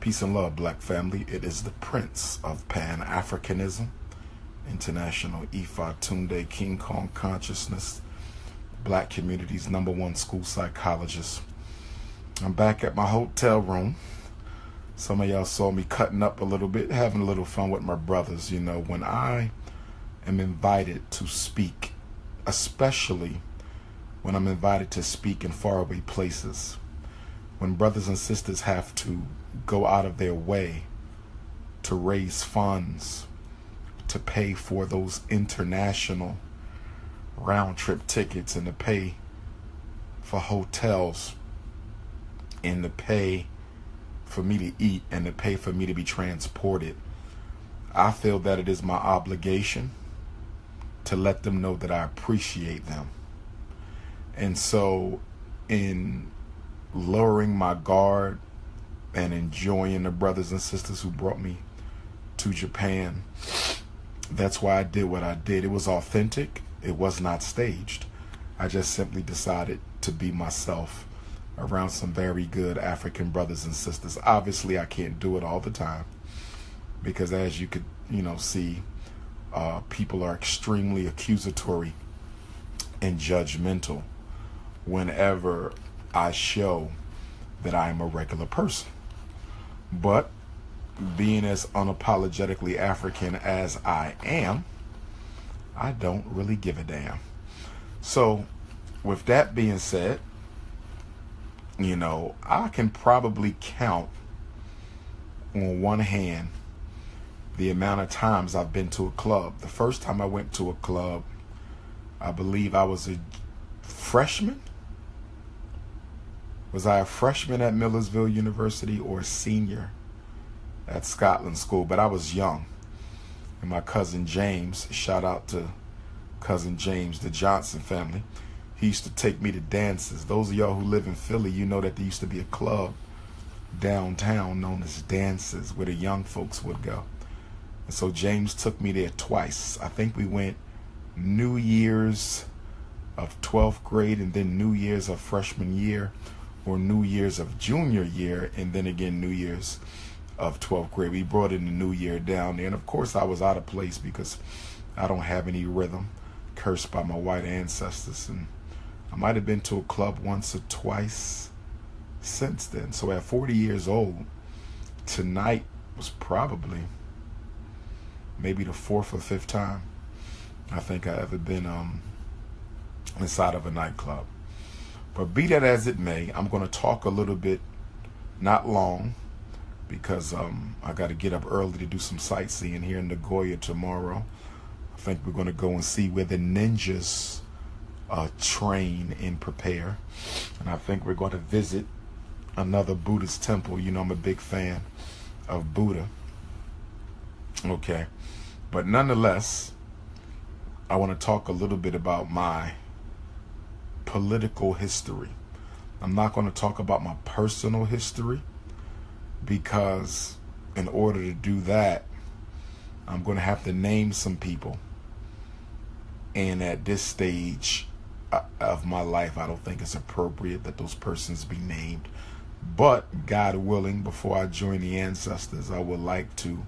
Peace and love, black family. It is the Prince of Pan-Africanism, International Ifa Tunde King Kong Consciousness, black community's #1 school psychologist. I'm back at my hotel room. Some of y'all saw me cutting up a little bit, having a little fun with my brothers. You know, when I am invited to speak, especially when I'm invited to speak in faraway places, when brothers and sisters have to go out of their way to raise funds to pay for those international round-trip tickets and to pay for hotels and to pay for me to eat and to pay for me to be transported, I feel that it is my obligation to let them know that I appreciate them. And so in lowering my guard and enjoying the brothers and sisters who brought me to Japan, that's why I did what I did. It was authentic. It was not staged. I just simply decided to be myself around some very good African brothers and sisters. Obviously, I can't do it all the time because, as you could, see, people are extremely accusatory and judgmental whenever I show that I am a regular person. But being as unapologetically African as I am, I don't really give a damn. So with that being said, I can probably count on one hand the amount of times I've been to a club. The first time I went to a club, I believe I was a freshman. Was I a freshman at Millersville University or a senior at Scotland School? But I was young. And my cousin James, shout out to cousin James, the Johnson family, he used to take me to dances. Those of y'all who live in Philly, you know that there used to be a club downtown known as Dances where the young folks would go. And so James took me there twice. I think we went New Year's of 12th grade and then New Year's of freshman year, or New Year's of junior year, and then again New Year's of 12th grade. We brought in the New Year down there, and of course I was out of place because I don't have any rhythm, cursed by my white ancestors, and I might have been to a club once or twice since then. So at 40 years old, tonight was probably maybe the 4th or 5th time I think I ever been inside of a nightclub. But be that as it may, I'm going to talk a little bit, not long, because I got to get up early to do some sightseeing here in Nagoya tomorrow. I think we're going to go and see where the ninjas train and prepare. And I think we're going to visit another Buddhist temple. I'm a big fan of Buddha. Okay. But nonetheless, I want to talk a little bit about my political history. I'm not going to talk about my personal history because in order to do that, I'm going to have to name some people. And at this stage of my life, I don't think it's appropriate that those persons be named. But God willing, before I join the ancestors, I would like to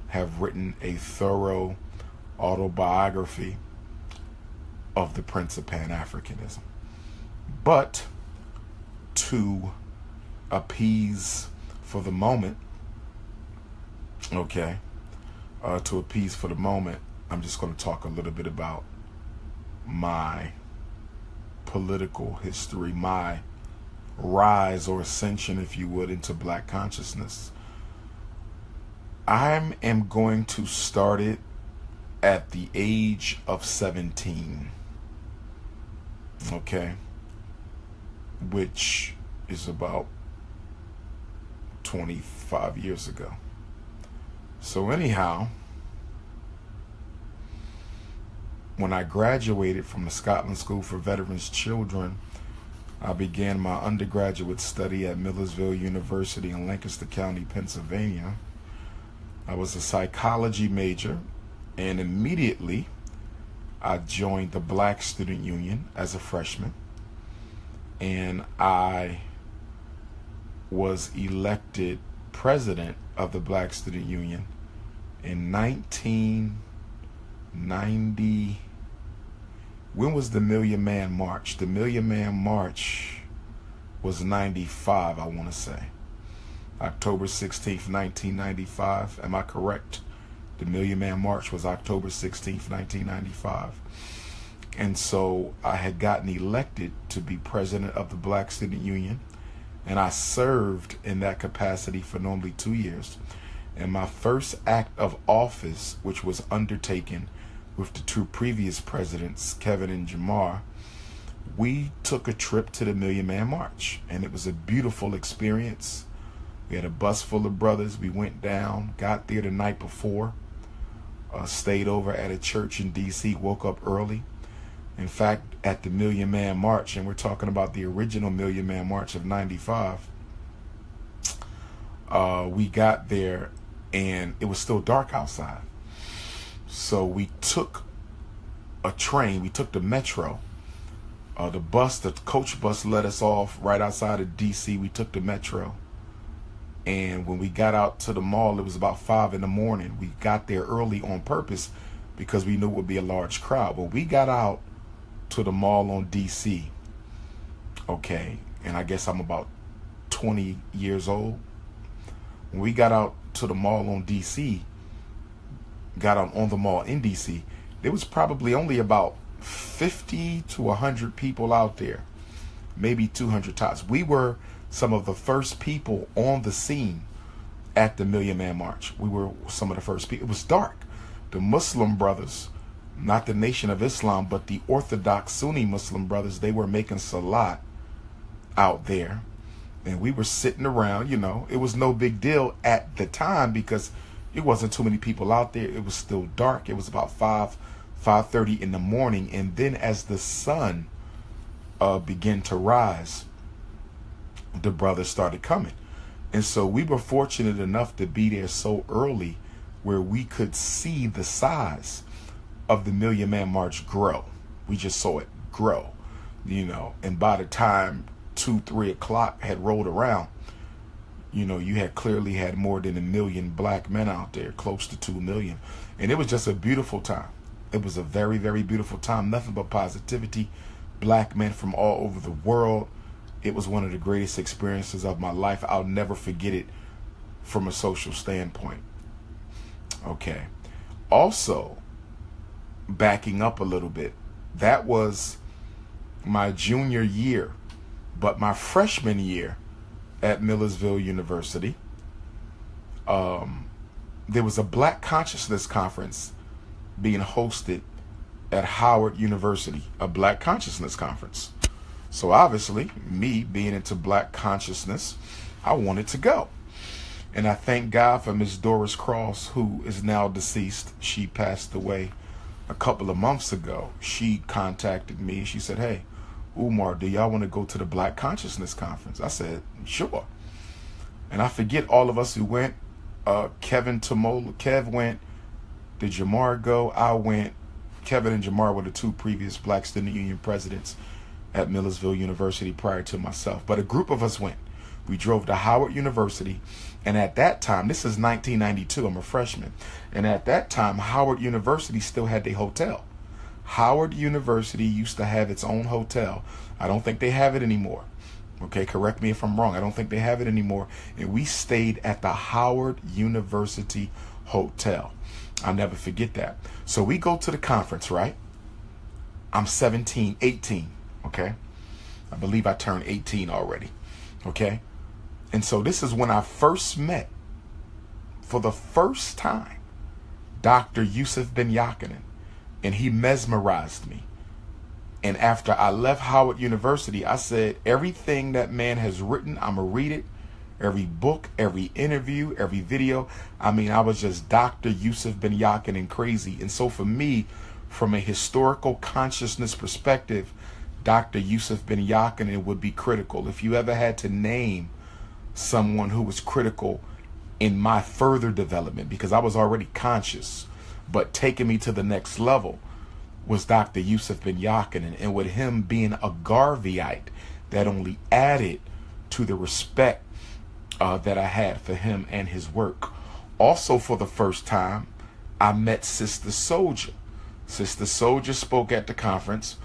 have written a thorough autobiography of the Prince of Pan-Africanism. But to appease for the moment, I'm just going to talk a little bit about my political history, my rise or ascension, if you would, into black consciousness. I am going to start it at the age of 17. Okay. Which is about 25 years ago. So anyhow, when I graduated from the Scotland School for Veterans Children, I began my undergraduate study at Millersville University in Lancaster County, Pennsylvania. I was a psychology major, and immediately I joined the Black Student Union as a freshman, and I was elected president of the Black Student Union in 1990. When was the Million Man March? The Million Man March was 95, I want to say. October 16th, 1995. Am I correct? The Million Man March was October 16th, 1995. And so I had gotten elected to be president of the Black Student Union, and I served in that capacity for normally 2 years. And my first act of office, which was undertaken with the two previous presidents, Kevin and Jamar, we took a trip to the Million Man March, and it was a beautiful experience. We had a bus full of brothers. We went down, got there the night before, stayed over at a church in D.C., woke up early. In fact, at the Million Man March, and we're talking about the original Million Man March of 95, we got there and it was still dark outside. So we took a train, we took the metro. The coach bus let us off right outside of D.C. We took the metro. And when we got out to the mall, it was about 5 in the morning. We got there early on purpose because we knew it would be a large crowd. When we got out to the mall on D.C., okay, and I guess I'm about 20 years old. When we got out to the mall on D.C., got on the mall in D.C., there was probably only about 50 to 100 people out there, maybe 200 tops. We were some of the first people on the scene at the Million Man March. We were some of the first people. It was dark. The Muslim brothers, not the Nation of Islam, but the Orthodox Sunni Muslim brothers, they were making salat out there. And we were sitting around, it was no big deal at the time because it wasn't too many people out there. It was still dark. It was about 5:30 in the morning. And then as the sun began to rise, the brothers started coming. And so we were fortunate enough to be there so early where we could see the size of the Million Man March grow. We just saw it grow, and by the time 2-3 o'clock had rolled around, you had clearly had more than 1 million black men out there, close to 2 million. And it was just a beautiful time. It was a very, very beautiful time. Nothing but positivity. Black men from all over the world. It was one of the greatest experiences of my life. I'll never forget it from a social standpoint. Okay. Also, backing up a little bit, that was my junior year, but my freshman year at Millersville University, there was a Black Consciousness Conference being hosted at Howard University, a Black Consciousness Conference. So obviously, me being into Black consciousness, I wanted to go. And I thank God for Miss Doris Cross, who is now deceased. She passed away a couple of months ago. She contacted me. She said, "Hey, Umar, do y'all want to go to the Black Consciousness Conference?" I said, "Sure." And I forget all of us who went. Kev went. Did Jamar go? I went. Kevin and Jamar were the two previous Black Student Union presidents at Millersville University prior to myself. But a group of us went. We drove to Howard University. And at that time, this is 1992, I'm a freshman. And at that time, Howard University still had their hotel. Howard University used to have its own hotel. I don't think they have it anymore. Okay, correct me if I'm wrong. I don't think they have it anymore. And we stayed at the Howard University Hotel. I'll never forget that. So we go to the conference, right? I'm 18, okay? I believe I turned 18 already, okay? And so this is when I first met, for the first time, Dr. Yusuf bin Yakinen, and he mesmerized me. And after I left Howard University, I said, everything that man has written, I'm going to read it. Every book, every interview, every video. I mean, I was just Dr. Yusuf bin Yakinen crazy. And so for me, from a historical consciousness perspective, Dr. Yusuf bin Yakinen would be critical. If you ever had to name someone who was critical in my further development, because I was already conscious, but taking me to the next level, was Dr. Yusuf bin Yakinen. And with him being a Garveyite, that only added to the respect that I had for him and his work. Also, for the first time, I met Sister Soldier. Sister Soldier spoke at the conference.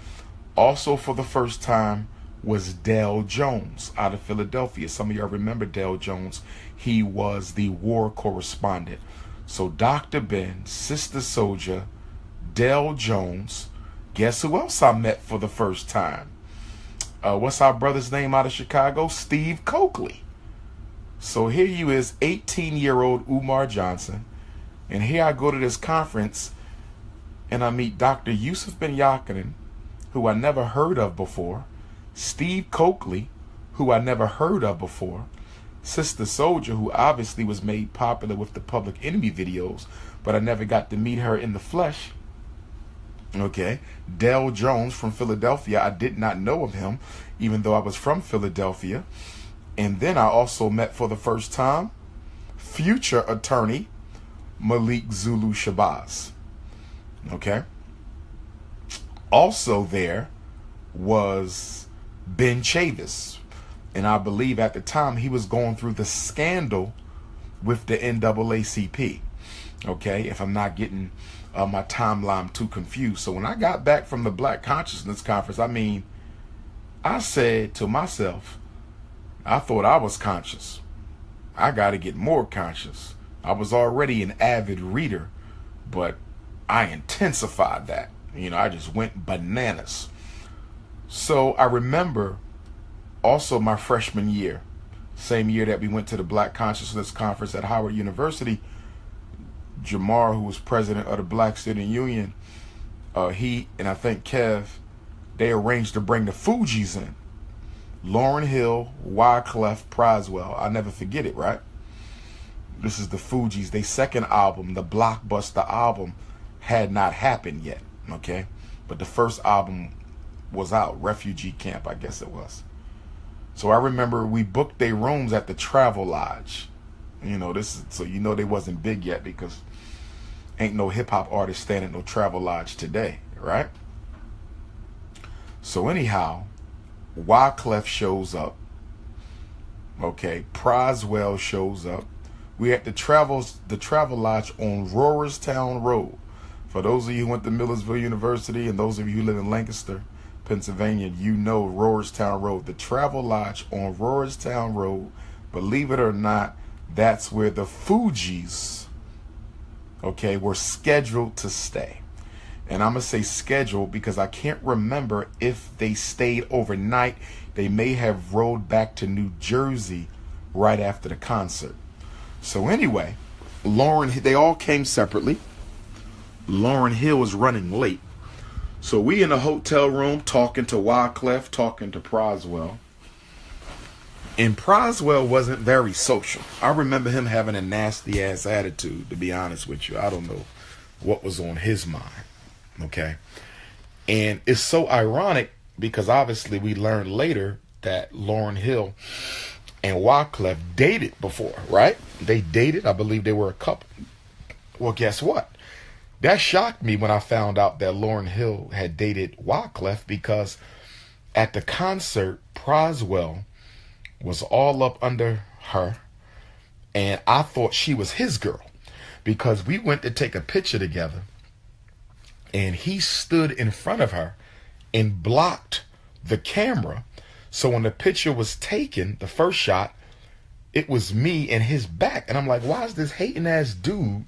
Also, for the first time, was Dale Jones out of Philadelphia. Some of y'all remember Dale Jones. He was the war correspondent. So Dr. Ben, Sister Soldier, Dale Jones. Guess who else I met for the first time? What's our brother's name out of Chicago? Steve Coakley. So here you is, 18-year-old Umar Johnson. And here I go to this conference and I meet Dr. Yusuf Ben Yakinen, who I never heard of before. Steve Coakley, who I never heard of before. Sister Soldier, who obviously was made popular with the Public Enemy videos, but I never got to meet her in the flesh. Okay. Dale Jones from Philadelphia. I did not know of him, even though I was from Philadelphia. And then I also met for the first time future attorney Malik Zulu Shabazz. Okay. Also there was Ben Chavis. And I believe at the time he was going through the scandal with the NAACP. Okay, if I'm not getting my timeline too confused. So when I got back from the Black Consciousness Conference, I mean, I said to myself, I thought I was conscious. I got to get more conscious. I was already an avid reader, but I intensified that. You know, I just went bananas. So I remember also my freshman year, same year that we went to the Black Consciousness Conference at Howard University, Jamar, who was president of the Black Student Union, he and I think Kev, they arranged to bring the Fugees in. Lauryn Hill, Wyclef, Proswell. I'll never forget it, right? This is the Fugees. Their second album, the blockbuster album, had not happened yet, okay? But the first album was out, Refugee Camp, I guess it was. So I remember we booked their rooms at the Travel Lodge. You know, this is, so you know they wasn't big yet because ain't no hip-hop artist staying at no Travel Lodge today, right? So anyhow, Wyclef shows up. Okay, Proswell shows up. We at the Travel Lodge on Rohrerstown Road. For those of you who went to Millersville University and those of you who live in Lancaster, Pennsylvania, you know Rohrerstown Road. The Travel Lodge on Rohrerstown Road, believe it or not, that's where the Fugees, okay, were scheduled to stay. And I'm going to say scheduled because I can't remember if they stayed overnight. They may have rode back to New Jersey right after the concert. So anyway, they all came separately. Lauryn Hill was running late. So we in a hotel room talking to Wyclef, talking to Proswell. And Proswell wasn't very social. I remember him having a nasty ass attitude, to be honest with you. I don't know what was on his mind. Okay. And it's so ironic because obviously we learned later that Lauryn Hill and Wyclef dated before, right? They dated. I believe they were a couple. Well, guess what? That shocked me when I found out that Lauryn Hill had dated Wyclef because at the concert, Proswell was all up under her and I thought she was his girl because we went to take a picture together and he stood in front of her and blocked the camera. So when the picture was taken, the first shot, it was me and his back. And I'm like, why is this hating ass dude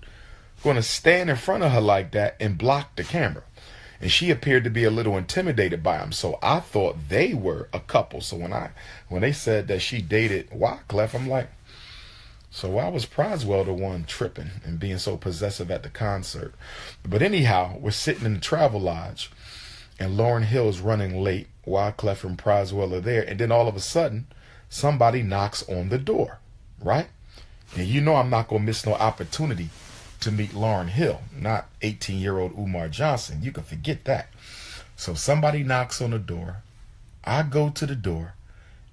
going to stand in front of her like that and block the camera? And she appeared to be a little intimidated by him. So I thought they were a couple. So when they said that she dated Wyclef, I'm like, so why was Proswell the one tripping and being so possessive at the concert? But anyhow, we're sitting in the Travel Lodge and Lauryn Hill is running late. Wyclef and Proswell are there. And then all of a sudden, somebody knocks on the door, right? And you know I'm not going to miss no opportunity to meet Lauryn Hill, not 18-year-old Umar Johnson. You can forget that. So somebody knocks on the door. I go to the door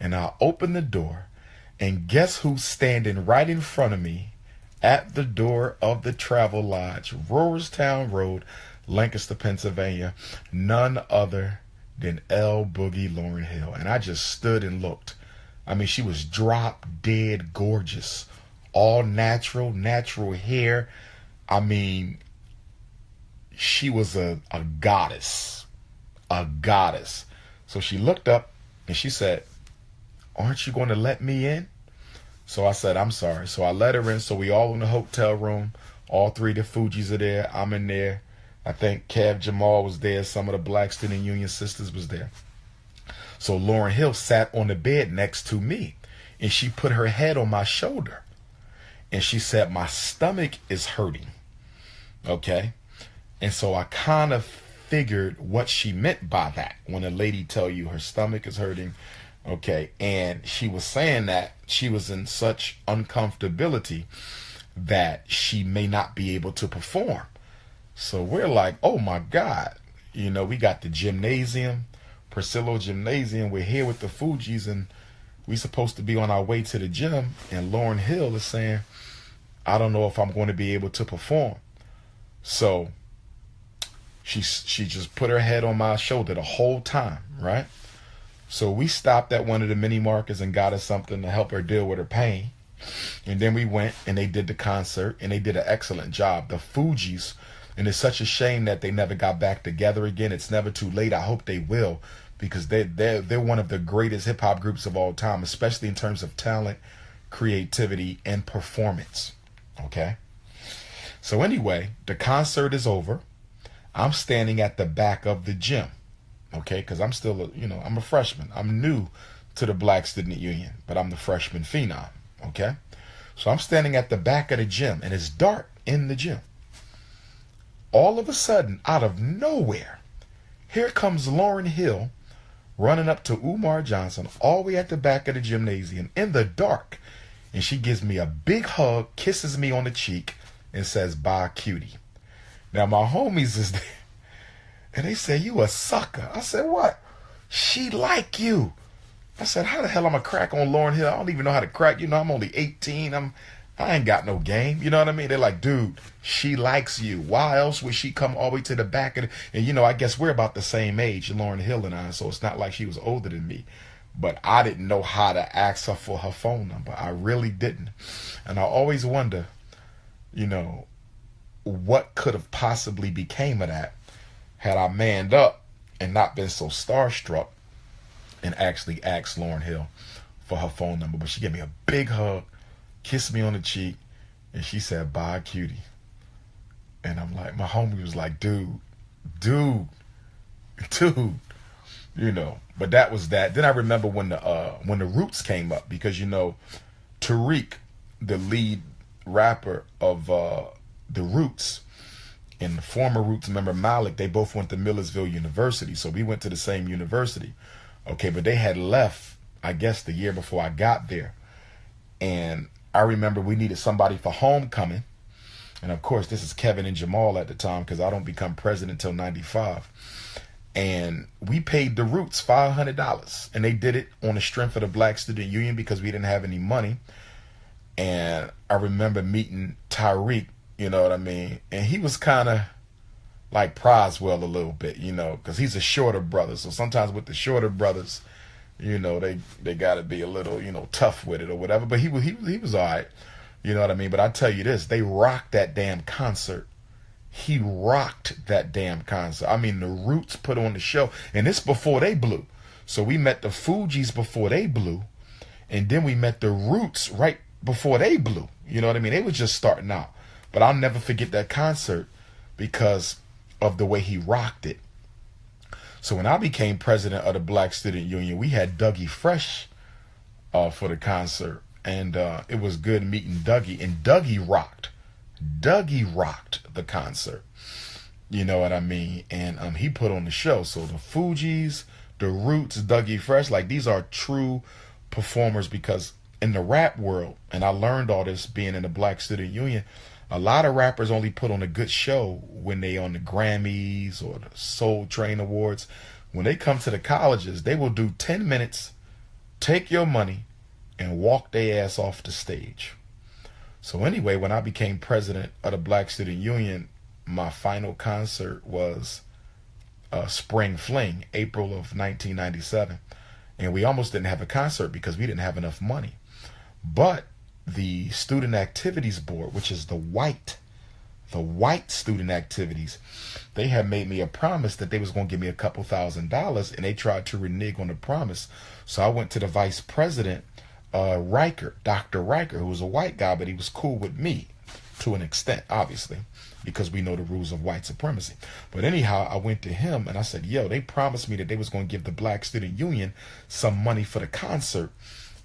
and I open the door. And guess who's standing right in front of me at the door of the Travel Lodge, Rohrerstown Road, Lancaster, Pennsylvania? None other than L Boogie Lauryn Hill. And I just stood and looked. I mean, she was drop dead gorgeous. All natural hair. I mean, she was a goddess. A goddess. So she looked up and she said, "Aren't you going to let me in?" So I said, "I'm sorry." So I let her in. So we all in the hotel room. All three of the Fugees are there. I'm in there. I think Kev Jamal was there. Some of the Black Student Union sisters was there. So Lauryn Hill sat on the bed next to me, and she put her head on my shoulder, and she said, "My stomach is hurting." Okay. And so I kind of figured what she meant by that when a lady tell you her stomach is hurting. Okay. And she was saying that she was in such uncomfortability that she may not be able to perform. So we're like, oh my God, we got the gymnasium, Priscilla Gymnasium. We're here with the Fugees, and we supposed to be on our way to the gym. And Lauryn Hill is saying, "I don't know if I'm going to be able to perform." So she just put her head on my shoulder the whole time, right? So we stopped at one of the mini markets and got her something to help her deal with her pain. And then we went and they did the concert, and they did an excellent job. The Fugees, and it's such a shame that they never got back together again. It's never too late. I hope they will, because they're one of the greatest hip hop groups of all time, especially in terms of talent, creativity, and performance. Okay. So anyway, the concert is over. I'm standing at the back of the gym. Okay, because I'm still, I'm a freshman. I'm new to the Black Student Union, but I'm the freshman phenom. Okay, so I'm standing at the back of the gym, and it's dark in the gym. All of a sudden, out of nowhere, here comes Lauryn Hill running up to Umar Johnson all the way at the back of the gymnasium in the dark. And she gives me a big hug, kisses me on the cheek, and says, "Bye, cutie." Now, my homies is there, and they say, "You a sucker." I said, "What?" "She like you." I said, "How the hell I'm going to crack on Lauryn Hill? I don't even know how to crack. I'm only 18. I ain't got no game." You know what I mean? They're like, "Dude, she likes you. Why else would she come all the way to the back of the..." And, I guess we're about the same age, Lauryn Hill and I, so it's not like she was older than me. But I didn't know how to ask her for her phone number. I really didn't. And I always wonder, what could have possibly became of that had I manned up and not been so starstruck and actually asked Lauryn Hill for her phone number. But she gave me a big hug, kissed me on the cheek, and she said, "Bye, cutie." And I'm like, my homie was like, dude. But that was that. Then I remember when the Roots came up, because Tariq, the lead rapper of the Roots, and the former Roots member Malik, they both went to Millersville University. So we went to the same university. Okay, but they had left, I guess, the year before I got there. And I remember we needed somebody for homecoming. And of course, this is Kevin and Jamal at the time, because I don't become president until 95. And we paid the Roots $500. And they did it on the strength of the Black Student Union, because we didn't have any money. And I remember meeting Tyreek, you know what I mean? And he was kind of like Proswell a little bit, because he's a shorter brother. So sometimes with the shorter brothers, they got to be a little, tough with it or whatever. But he was all right, you know what I mean? But I tell you this, they rocked that damn concert. He rocked that damn concert. I mean, the Roots put on the show, and it's before they blew. So we met the Fugees before they blew, and then we met the Roots right before they blew. You know what I mean? They was just starting out. But I'll never forget that concert because of the way he rocked it. So when I became president of the Black Student Union, we had Dougie Fresh for the concert. And it was good meeting Dougie. And Dougie rocked. Dougie rocked the concert. You know what I mean? And he put on the show. So the Fugees, the Roots, Dougie Fresh, like these are true performers, because in the rap world, and I learned all this being in the Black Student Union, a lot of rappers only put on a good show when they on the Grammys or the Soul Train Awards. When they come to the colleges, they will do 10 minutes, take your money, and walk their ass off the stage. So anyway, when I became president of the Black Student Union, my final concert was Spring Fling, April of 1997. and we almost didn't have a concert because we didn't have enough money. But the Student Activities Board, which is the white student activities, they had made me a promise that they was going to give me a couple $1,000, and they tried to renege on the promise. So I went to the vice president, Riker, Dr. Riker, who was a white guy, but he was cool with me to an extent, obviously, because we know the rules of white supremacy. But anyhow, I went to him and I said, yo, they promised me that they was going to give the Black Student Union some money for the concert.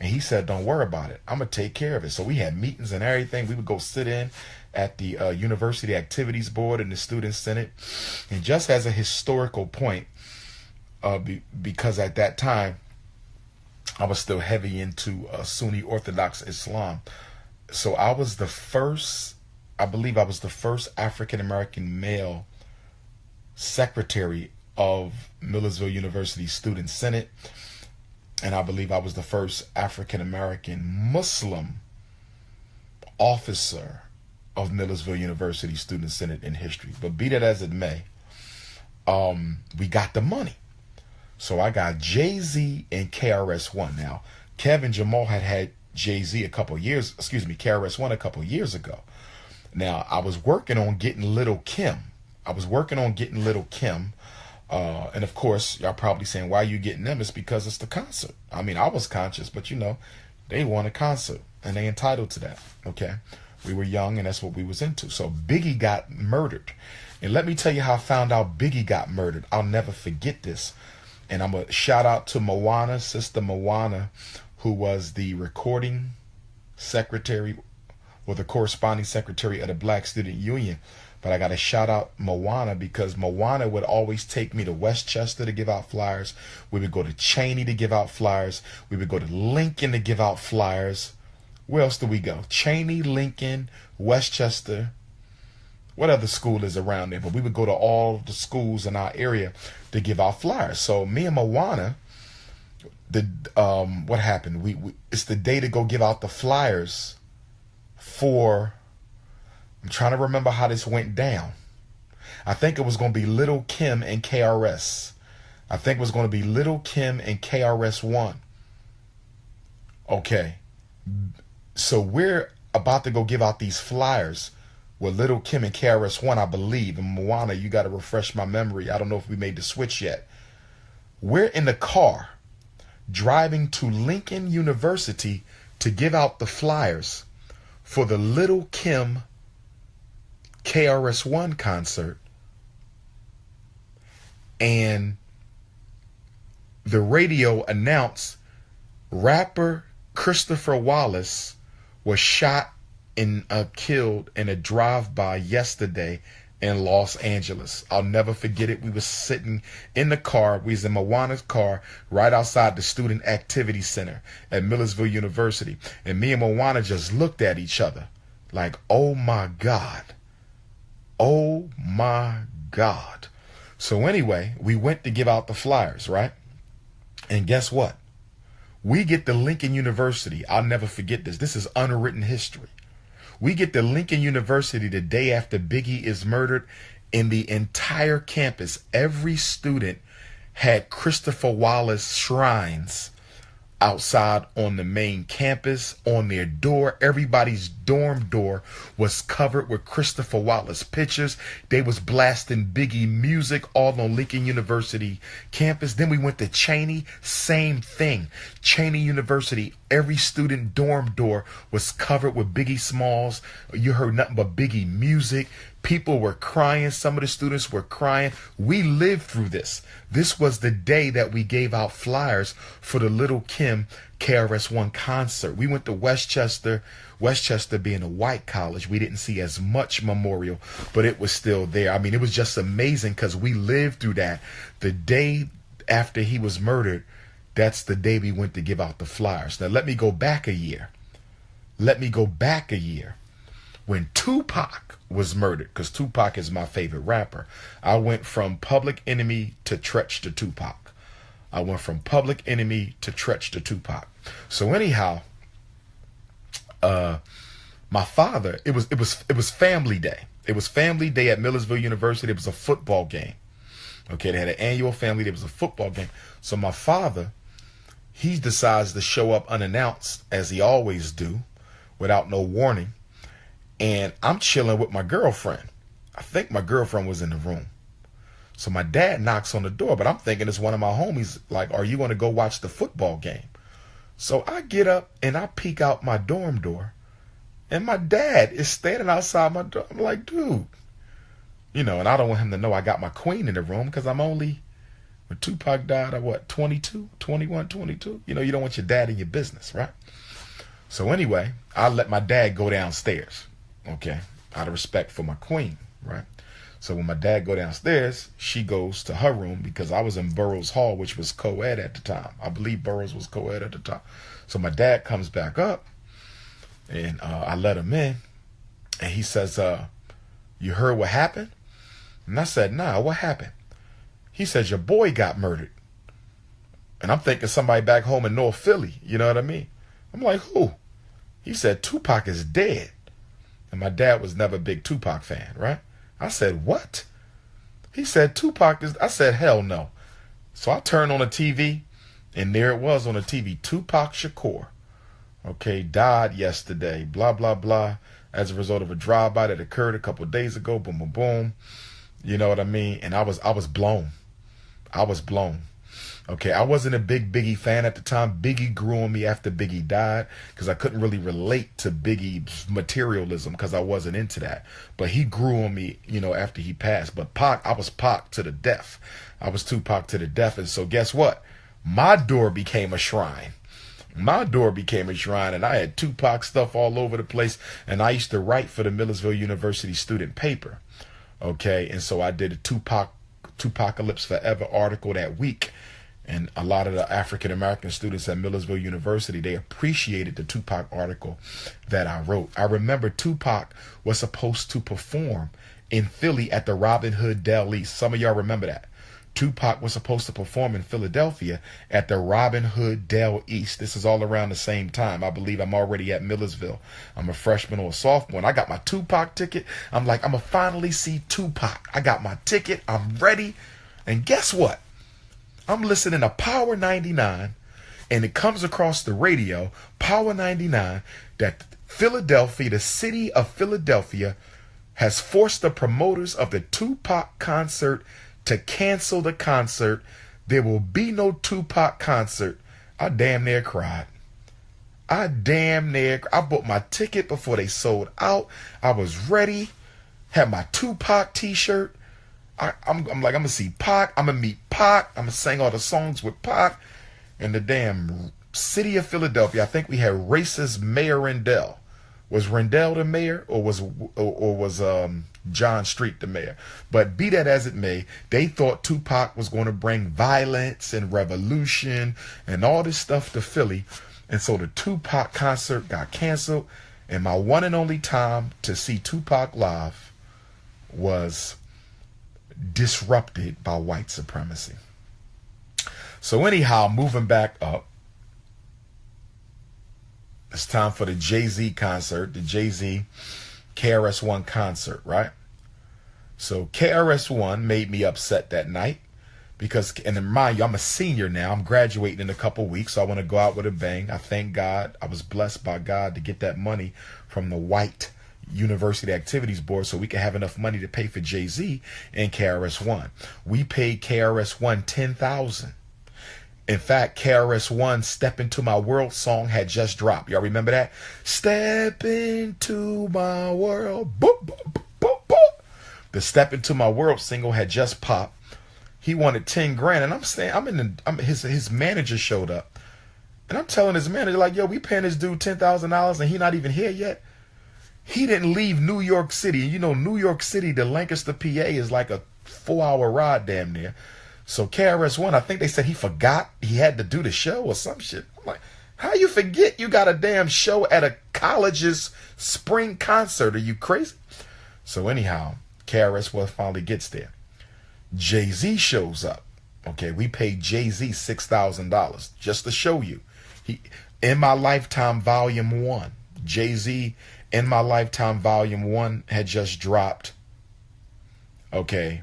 And he said, don't worry about it. I'm going to take care of it. So we had meetings and everything. We would go sit in at the University Activities Board and the Student Senate. And just as a historical point, because at that time, I was still heavy into Sunni Orthodox Islam. So I was the first, I believe I was the first African-American male secretary of Millersville University Student Senate. And I believe I was the first African-American Muslim officer of Millersville University Student Senate in history. But be that as it may, we got the money. So I got Jay-Z and KRS-One. Now, Kevin Jamal had Jay-Z a couple years, KRS-One a couple years ago. Now, I was working on getting Little Kim. And of course, y'all probably saying, why are you getting them? It's because it's the concert. I mean, I was conscious, but you know, they want a concert and they entitled to that. Okay. We were young and that's what we was into. So Biggie got murdered. And let me tell you how I found out Biggie got murdered. I'll never forget this. And I'm going to shout out to Moana, Sister Moana, who was the recording secretary or the corresponding secretary of the Black Student Union. But I got to shout out Moana because Moana would always take me to Westchester to give out flyers. We would go to Cheney to give out flyers. We would go to Lincoln to give out flyers. Where else do we go? Cheney, Lincoln, Westchester. What other school is around there? But we would go to all the schools in our area to give out flyers. So me and Moana, what happened? It's the day to go give out the flyers for, I'm trying to remember how this went down. I think it was going to be Little Kim and KRS. I think it was going to be Little Kim and KRS-One. Okay. So we're about to go give out these flyers with Little Kim and KRS-One, I believe. And Moana, you got to refresh my memory. I don't know if we made the switch yet. We're in the car driving to Lincoln University to give out the flyers for the Little Kim KRS-One concert. And the radio announced rapper Christopher Wallace was shot and killed in a drive-by yesterday in Los Angeles. I'll never forget it. We was sitting in the car. We was in Moana's car right outside the Student Activity Center at Millersville University. And me and Moana just looked at each other like, oh my God. Oh my God. So anyway, we went to give out the flyers, right? And guess what? We get to Lincoln University. I'll never forget this. This is unwritten history. We get to Lincoln University the day after Biggie is murdered. In the entire campus, every student had Christopher Wallace shrines outside on the main campus, on their door. Everybody's dorm door was covered with Christopher Wallace pictures. They was blasting Biggie music all on Lincoln University campus. Then we went to Cheney, same thing. Cheney University, every student dorm door was covered with Biggie Smalls. You heard nothing but Biggie music. People were crying. Some of the students were crying. We lived through this. This was the day that we gave out flyers for the Little Kim KRS-One concert. We went to Westchester. Westchester being a white college, we didn't see as much memorial, but it was still there. I mean, it was just amazing because we lived through that. The day after he was murdered, that's the day we went to give out the flyers. Now, let me go back a year. When Tupac was murdered, because Tupac is my favorite rapper, I went from Public Enemy to Tretch to Tupac. So anyhow, my father, it was family day. It was family day at Millersville University. It was a football game. Okay, they had an annual family day. It was a football game. So my father he decides to show up unannounced, as he always do, without no warning. And I'm chilling with my girlfriend. I think my girlfriend was in the room. So my dad knocks on the door, but I'm thinking it's one of my homies, like, are you going to go watch the football game? So I get up and I peek out my dorm door, and my dad is standing outside my door. I'm like, dude, and I don't want him to know I got my queen in the room, because I'm only, when Tupac died, I 22, 21, 22. You don't want your dad in your business, right? So anyway, I let my dad go downstairs, okay, out of respect for my queen, right? So when my dad go downstairs, she goes to her room, because I was in Burroughs Hall, which was co-ed at the time. I believe Burroughs was co-ed at the time. So my dad comes back up, and I let him in, and he says, you heard what happened? And I said, nah, what happened? He says, your boy got murdered. And I'm thinking somebody back home in North Philly, you know what I mean? I'm like, who? He said, Tupac is dead. And my dad was never a big Tupac fan, right? I said, what? He said, Tupac is... I said, hell no. So I turned on the TV, and there it was on the TV. Tupac Shakur, okay, died yesterday, blah, blah, blah, as a result of a drive-by that occurred a couple of days ago, boom, boom, boom. You know what I mean? And I was blown. I was blown. Okay, I wasn't a big Biggie fan at the time. Biggie grew on me after Biggie died, because I couldn't really relate to Biggie's materialism, because I wasn't into that. But he grew on me, after he passed. But Pac, I was Pac to the death. I was Tupac to the death. And so guess what? My door became a shrine. My door became a shrine, and I had Tupac stuff all over the place. And I used to write for the Millersville University student paper. Okay, and so I did a Tupacalypse Forever article that week. And a lot of the African-American students at Millersville University, they appreciated the Tupac article that I wrote. I remember Tupac was supposed to perform in Philly at the Robin Hood Del East. Some of y'all remember that. Tupac was supposed to perform in Philadelphia at the Robin Hood Del East. This is all around the same time. I believe I'm already at Millersville. I'm a freshman or a sophomore, and I got my Tupac ticket. I'm like, I'm going to finally see Tupac. I got my ticket. I'm ready. And guess what? I'm listening to Power 99, and it comes across the radio, Power 99, that Philadelphia, the city of Philadelphia, has forced the promoters of the Tupac concert to cancel the concert. There will be no Tupac concert. I damn near cried. I bought my ticket before they sold out. I was ready, had my Tupac t-shirt. I'm like, I'm going to see Pac. I'm going to meet Pac. I'm going to sing all the songs with Pac. In the damn city of Philadelphia, I think we had racist Mayor Rendell. Was Rendell the mayor, or was John Street the mayor? But be that as it may, they thought Tupac was going to bring violence and revolution and all this stuff to Philly. And so the Tupac concert got canceled. And my one and only time to see Tupac live was disrupted by white supremacy. So anyhow, moving back up, it's time for the Jay-Z concert, the Jay-Z KRS-One concert, right? So KRS-One made me upset that night because, and remind you, I'm a senior now. I'm graduating in a couple weeks, so I want to go out with a bang. I thank God. I was blessed by God to get that money from the white University Activities Board so we could have enough money to pay for Jay-Z and KRS-One. We paid KRS-One $10,000. In fact, KRS-One Step Into My World song had just dropped. Y'all remember that? Step into my world. Boop, boop, boop, boop, boop. The Step Into My World single had just popped. He wanted 10 grand. And I'm saying, his manager showed up. And I'm telling his manager, like, yo, we paying this dude $10,000 and he not even here yet. He didn't leave New York City. And you know, New York City to Lancaster, PA is like a 4-hour ride damn near. So KRS-One, I think they said he forgot he had to do the show or some shit. I'm like, how you forget you got a damn show at a college's spring concert? Are you crazy? So anyhow, KRS-One finally gets there. Jay-Z shows up. Okay, we paid Jay-Z $6,000 just to show you. He, In My Lifetime Volume 1. Jay-Z, In My Lifetime Volume 1 had just dropped. Okay.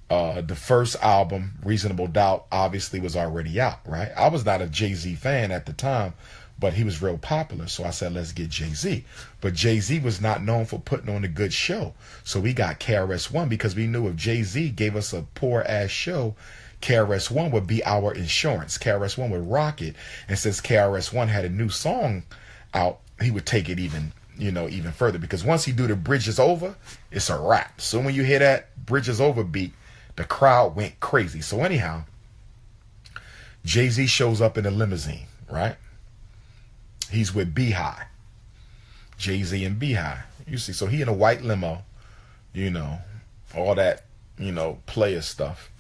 The first album, Reasonable Doubt, obviously was already out, right? I was not a Jay-Z fan at the time, but he was real popular. So I said, let's get Jay-Z. But Jay-Z was not known for putting on a good show. So we got KRS-One because we knew if Jay-Z gave us a poor-ass show, KRS-One would be our insurance. KRS-One would rock it. And since KRS-One had a new song out, he would take it even further. Because once he do the Bridge Is Over, it's a wrap. So when you hear that Bridge Is Over beat, the crowd went crazy. So anyhow, Jay-Z shows up in a limousine, right? He's with B-High. Jay-Z and B-High. You see, so he in a white limo, all that, player stuff.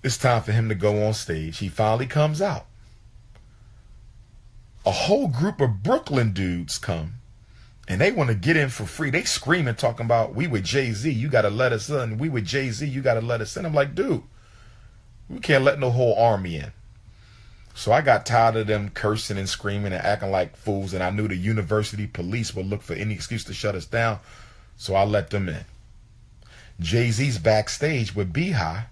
It's time for him to go on stage. He finally comes out. A whole group of Brooklyn dudes come. And they want to get in for free. They screaming, talking about, we with Jay-Z, you got to let us in. We with Jay-Z, you got to let us in. I'm like, dude, we can't let no whole army in. So I got tired of them cursing and screaming and acting like fools. And I knew the university police would look for any excuse to shut us down. So I let them in. Jay-Z's backstage with B-High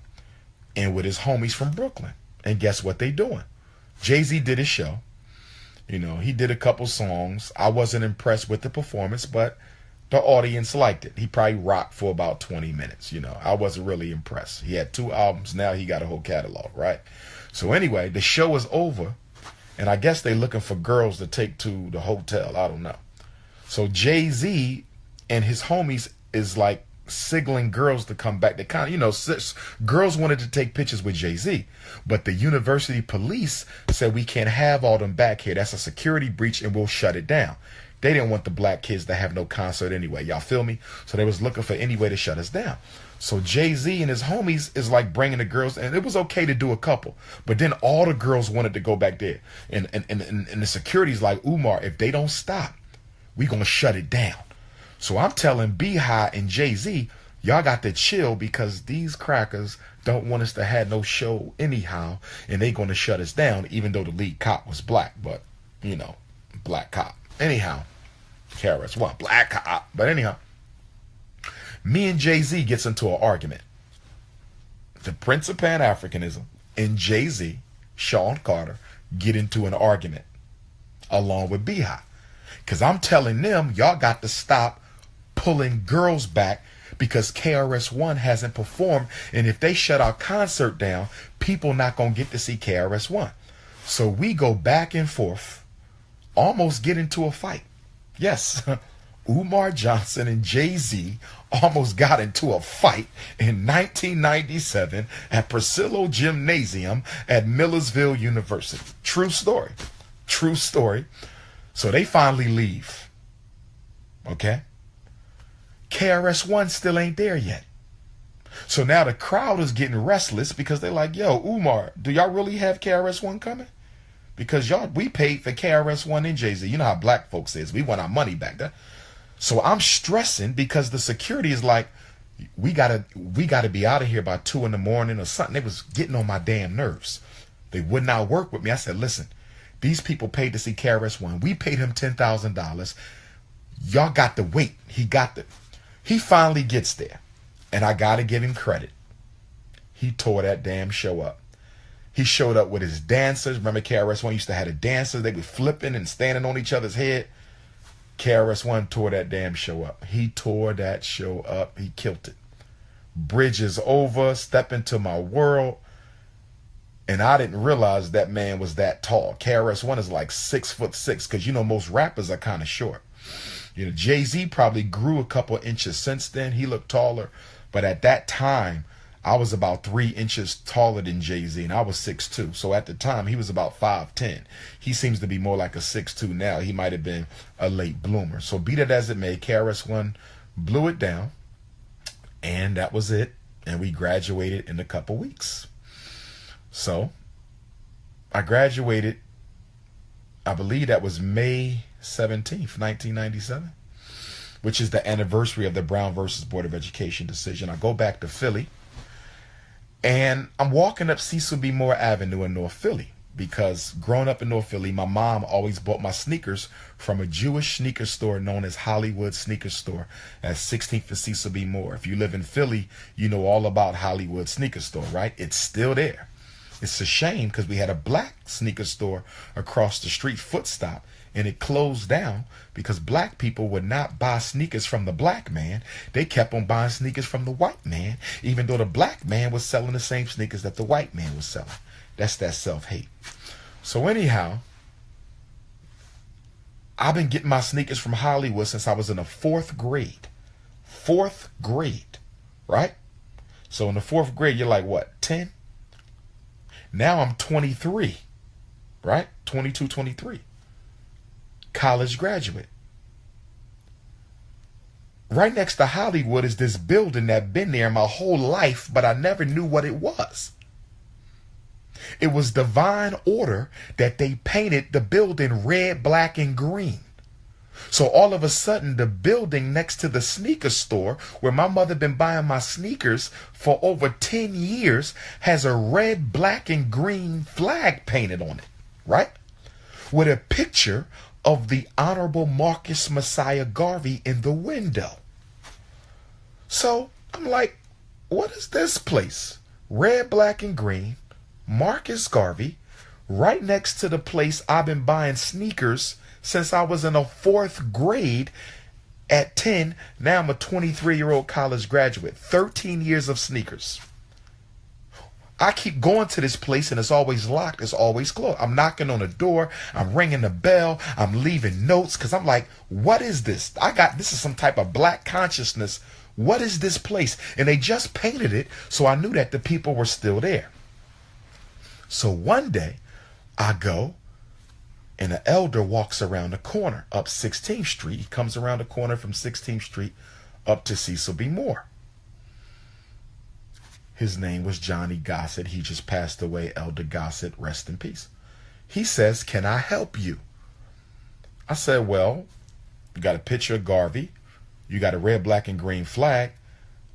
and with his homies from Brooklyn. And guess what they doing? Jay-Z did his show. He did a couple songs. I wasn't impressed with the performance, but the audience liked it. He probably rocked for about 20 minutes. I wasn't really impressed. He had 2 albums. Now he got a whole catalog, right? So anyway, the show is over, and I guess they're looking for girls to take to the hotel. I don't know. So Jay-Z and his homies is like signaling girls to come back. They kind of, girls wanted to take pictures with Jay-Z, but the university police said we can't have all them back here. That's a security breach and we'll shut it down. They didn't want the black kids to have no concert anyway. Y'all feel me? So they was looking for any way to shut us down. So Jay-Z and his homies is like bringing the girls, and it was okay to do a couple, but then all the girls wanted to go back there. And the security's like, Umar, if they don't stop, we gonna shut it down. So I'm telling B-High and Jay-Z, y'all got to chill because these crackers don't want us to have no show anyhow, and they going to shut us down, even though the lead cop was black, but, black cop. Anyhow, KRS-One, black cop. But anyhow, me and Jay-Z gets into an argument. The Prince of Pan-Africanism and Jay-Z, Sean Carter, get into an argument along with B-High. Because I'm telling them, y'all got to stop pulling girls back because KRS-One hasn't performed, and if they shut our concert down, people not gonna get to see KRS-One. So we go back and forth, almost get into a fight. Yes, Umar Johnson and Jay-Z almost got into a fight in 1997 at Priscilla Gymnasium at Millersville University. True story. True story. So they finally leave. Okay? KRS-One still ain't there yet. So now the crowd is getting restless because they're like, yo, Umar, do y'all really have KRS-One coming? Because we paid for KRS-One and Jay-Z. You know how black folks is. We want our money back. So I'm stressing because the security is like, we gotta be out of here by 2 in the morning or something. They was getting on my damn nerves. They would not work with me. I said, listen, these people paid to see KRS-One. We paid him $10,000. Y'all got to wait. He finally gets there. And I got to give him credit. He tore that damn show up. He showed up with his dancers. Remember KRS-One used to have the dancers. They were flipping and standing on each other's head. KRS-One tore that damn show up. He tore that show up. He killed it. Bridge Is Over. Step Into My World. And I didn't realize that man was that tall. KRS-One is like 6'6", because most rappers are kind of short. Jay-Z probably grew a couple inches since then. He looked taller. But at that time, I was about 3 inches taller than Jay-Z, and I was 6'2". So at the time, he was about 5'10". He seems to be more like a 6'2" now. He might have been a late bloomer. So be that as it may, KRS-One blew it down, and that was it. And we graduated in a couple weeks. So I graduated, I believe that was May 17th, 1997, which is the anniversary of the Brown versus Board of Education decision. I go back to Philly, and I'm walking up Cecil B. Moore Avenue in North Philly because growing up in North Philly, my mom always bought my sneakers from a Jewish sneaker store known as Hollywood Sneaker Store at 16th and Cecil B. Moore. If you live in Philly, you know all about Hollywood Sneaker Store, right? It's still there. It's a shame because we had a black sneaker store across the street, Footstop, and it closed down because black people would not buy sneakers from the black man. They kept on buying sneakers from the white man, even though the black man was selling the same sneakers that the white man was selling. That's that self-hate. So anyhow, I've been getting my sneakers from Hollywood since I was in the 4th grade. 4th grade, right? So in the 4th grade, you're like, what, 10? Now I'm 23, right? 22, 23. College graduate. Right next to Hollywood is this building that been there my whole life, but I never knew what it was. It was divine order that they painted the building red, black, and green. So all of a sudden, the building next to the sneaker store where my mother been buying my sneakers for over 10 years has a red, black, and green flag painted on it, right? With a picture of the Honorable Marcus Messiah Garvey in the window. So I'm like, what is this place? Red, black, and green. Marcus Garvey, right next to the place I've been buying sneakers since I was in the 4th grade at 10. Now I'm a 23-year-old college graduate. 13 years of sneakers. I keep going to this place and it's always locked. It's always closed. I'm knocking on the door. I'm ringing the bell. I'm leaving notes because I'm like, what is this? This is some type of black consciousness. What is this place? And they just painted it, so I knew that the people were still there. So one day I go and an elder walks around the corner up 16th Street. He comes around the corner from 16th Street up to Cecil B. Moore. His name was Johnny Gossett. He just passed away. Elder Gossett, rest in peace. He says, can I help you? I said, well, you got a picture of Garvey. You got a red, black, and green flag.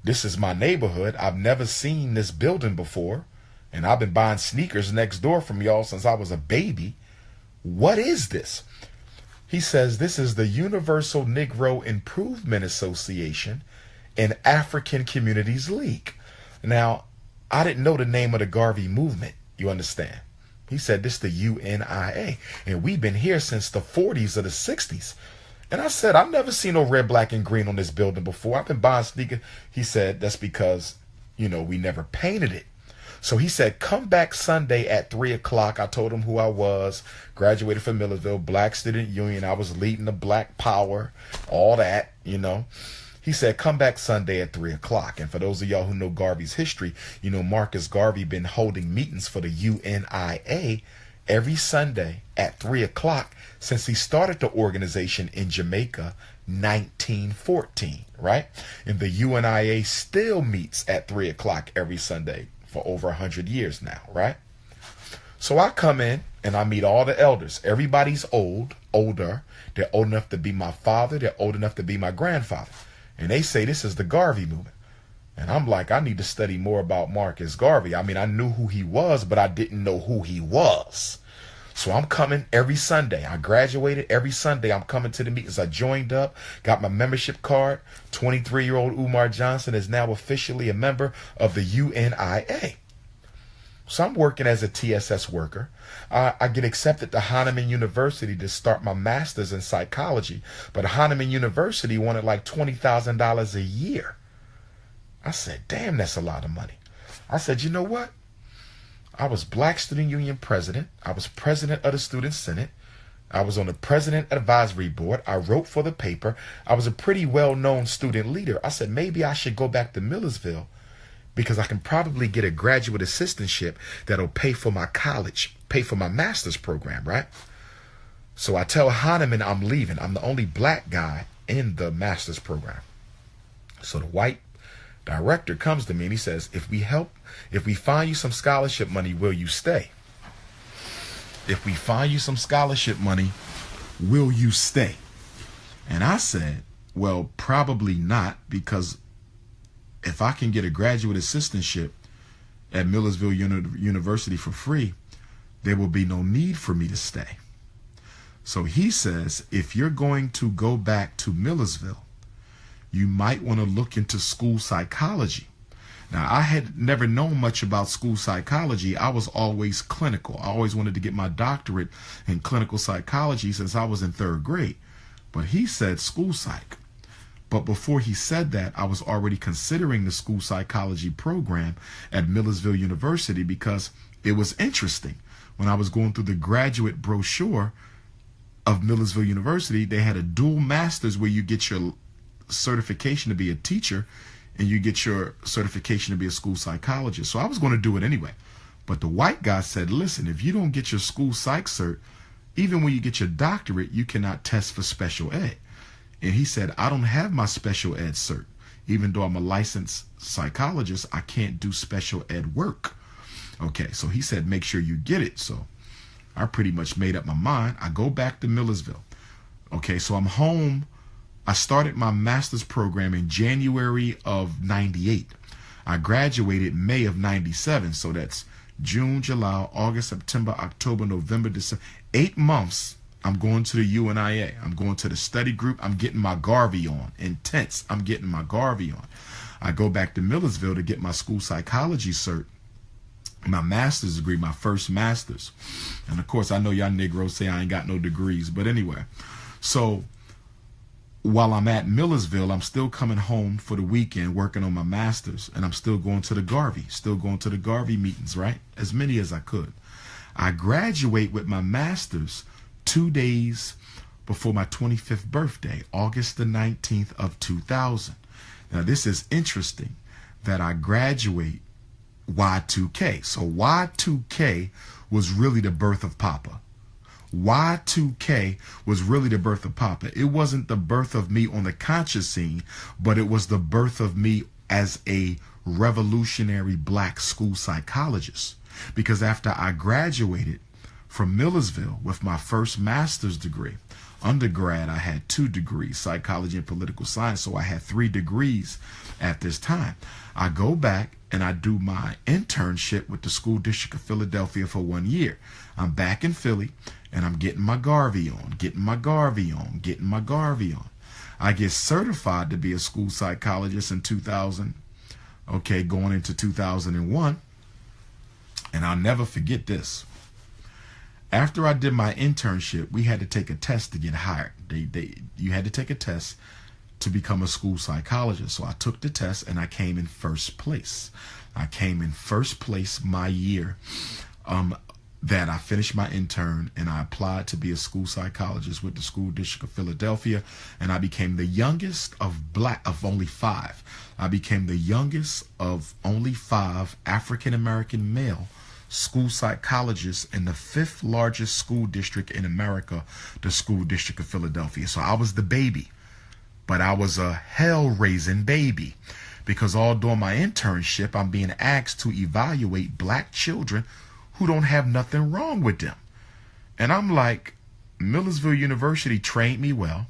This is my neighborhood. I've never seen this building before. And I've been buying sneakers next door from y'all since I was a baby. What is this? He says, this is the Universal Negro Improvement Association and African Communities League. Now, I didn't know the name of the Garvey movement, you understand? He said, this is the UNIA. And we've been here since the 40s or the 60s. And I said, I've never seen no red, black, and green on this building before. I've been buying sneakers. He said, that's because, we never painted it. So he said, come back Sunday at 3 o'clock. I told him who I was. Graduated from Millersville, Black Student Union. I was leading the Black Power, all that, He said, come back Sunday at 3 o'clock. And for those of y'all who know Garvey's history, Marcus Garvey been holding meetings for the UNIA every Sunday at 3 o'clock since he started the organization in Jamaica 1914, right? And the UNIA still meets at 3 o'clock every Sunday for over 100 years now, right? So I come in and I meet all the elders. Everybody's older. They're old enough to be my father. They're old enough to be my grandfather. And they say this is the Garvey movement. And I'm like, I need to study more about Marcus Garvey. I mean, I knew who he was, but I didn't know who he was. So I'm coming every Sunday. I graduated every Sunday. I'm coming to the meetings. I joined up, got my membership card. 23-year-old Umar Johnson is now officially a member of the UNIA. So I'm working as a TSS worker. I get accepted to Hahnemann University to start my master's in psychology. But Hahnemann University wanted like $20,000 a year. I said, damn, that's a lot of money. I said, you know what? I was Black Student Union president. I was president of the Student Senate. I was on the president advisory board. I wrote for the paper. I was a pretty well-known student leader. I said, maybe I should go back to Millersville because I can probably get a graduate assistantship that'll pay for my college, pay for my master's program, right? So I tell Hahnemann I'm leaving. I'm the only black guy in the master's program. So the white director comes to me and he says, if we find you some scholarship money, will you stay? If we find you some scholarship money, will you stay? And I said, well, probably not, because if I can get a graduate assistantship at Millersville University for free, there will be no need for me to stay. So he says, if you're going to go back to Millersville, you might want to look into school psychology. Now, I had never known much about school psychology. I was always clinical. I always wanted to get my doctorate in clinical psychology since I was in 3rd grade. But he said school psych. But before he said that, I was already considering the school psychology program at Millersville University because it was interesting. When I was going through the graduate brochure of Millersville University, they had a dual master's where you get your certification to be a teacher and you get your certification to be a school psychologist. So I was going to do it anyway. But the white guy said, listen, if you don't get your school psych cert, even when you get your doctorate, you cannot test for special ed. And he said, I don't have my special ed cert. Even though I'm a licensed psychologist, I can't do special ed work. Okay, so he said, make sure you get it. So I pretty much made up my mind. I go back to Millersville. Okay, so I'm home. I started my master's program in January of 98. I graduated May of 97. So that's June, July, August, September, October, November, December. 8 months. I'm going to the UNIA. I'm going to the study group. I'm getting my Garvey on. Intense. I'm getting my Garvey on. I go back to Millersville to get my school psychology cert, my master's degree, my first master's. And of course, I know y'all Negroes say I ain't got no degrees. But anyway, so while I'm at Millersville, I'm still coming home for the weekend working on my master's. And I'm still going to the Garvey meetings, right? As many as I could. I graduate with my master's 2 days before my 25th birthday, August the 19th of 2000. Now, this is interesting that I graduate Y2K. So Y2K was really the birth of Papa. Y2K was really the birth of Papa. It wasn't the birth of me on the conscious scene, but it was the birth of me as a revolutionary black school psychologist. Because after I graduated from Millersville with my first master's degree, undergrad, I had 2 degrees, psychology and political science. So I had 3 degrees at this time. I go back and I do my internship with the School District of Philadelphia for 1 year. I'm back in Philly and I'm getting my Garvey on, getting my Garvey on, getting my Garvey on. I get certified to be a school psychologist in 2000, okay, going into 2001. And I'll never forget this. After I did my internship, we had to take a test to get hired. You had to take a test to become a school psychologist. So I took the test and I came in first place. I came in first place my year that I finished my intern, and I applied to be a school psychologist with the School District of Philadelphia, and I became the youngest of only 5. I became the youngest of only 5 African-American male school psychologists in the 5th largest school district in America, the School District of Philadelphia. So I was the baby, but I was a hell-raising baby, because all during my internship, I'm being asked to evaluate black children who don't have nothing wrong with them. And I'm like, Millersville University trained me well.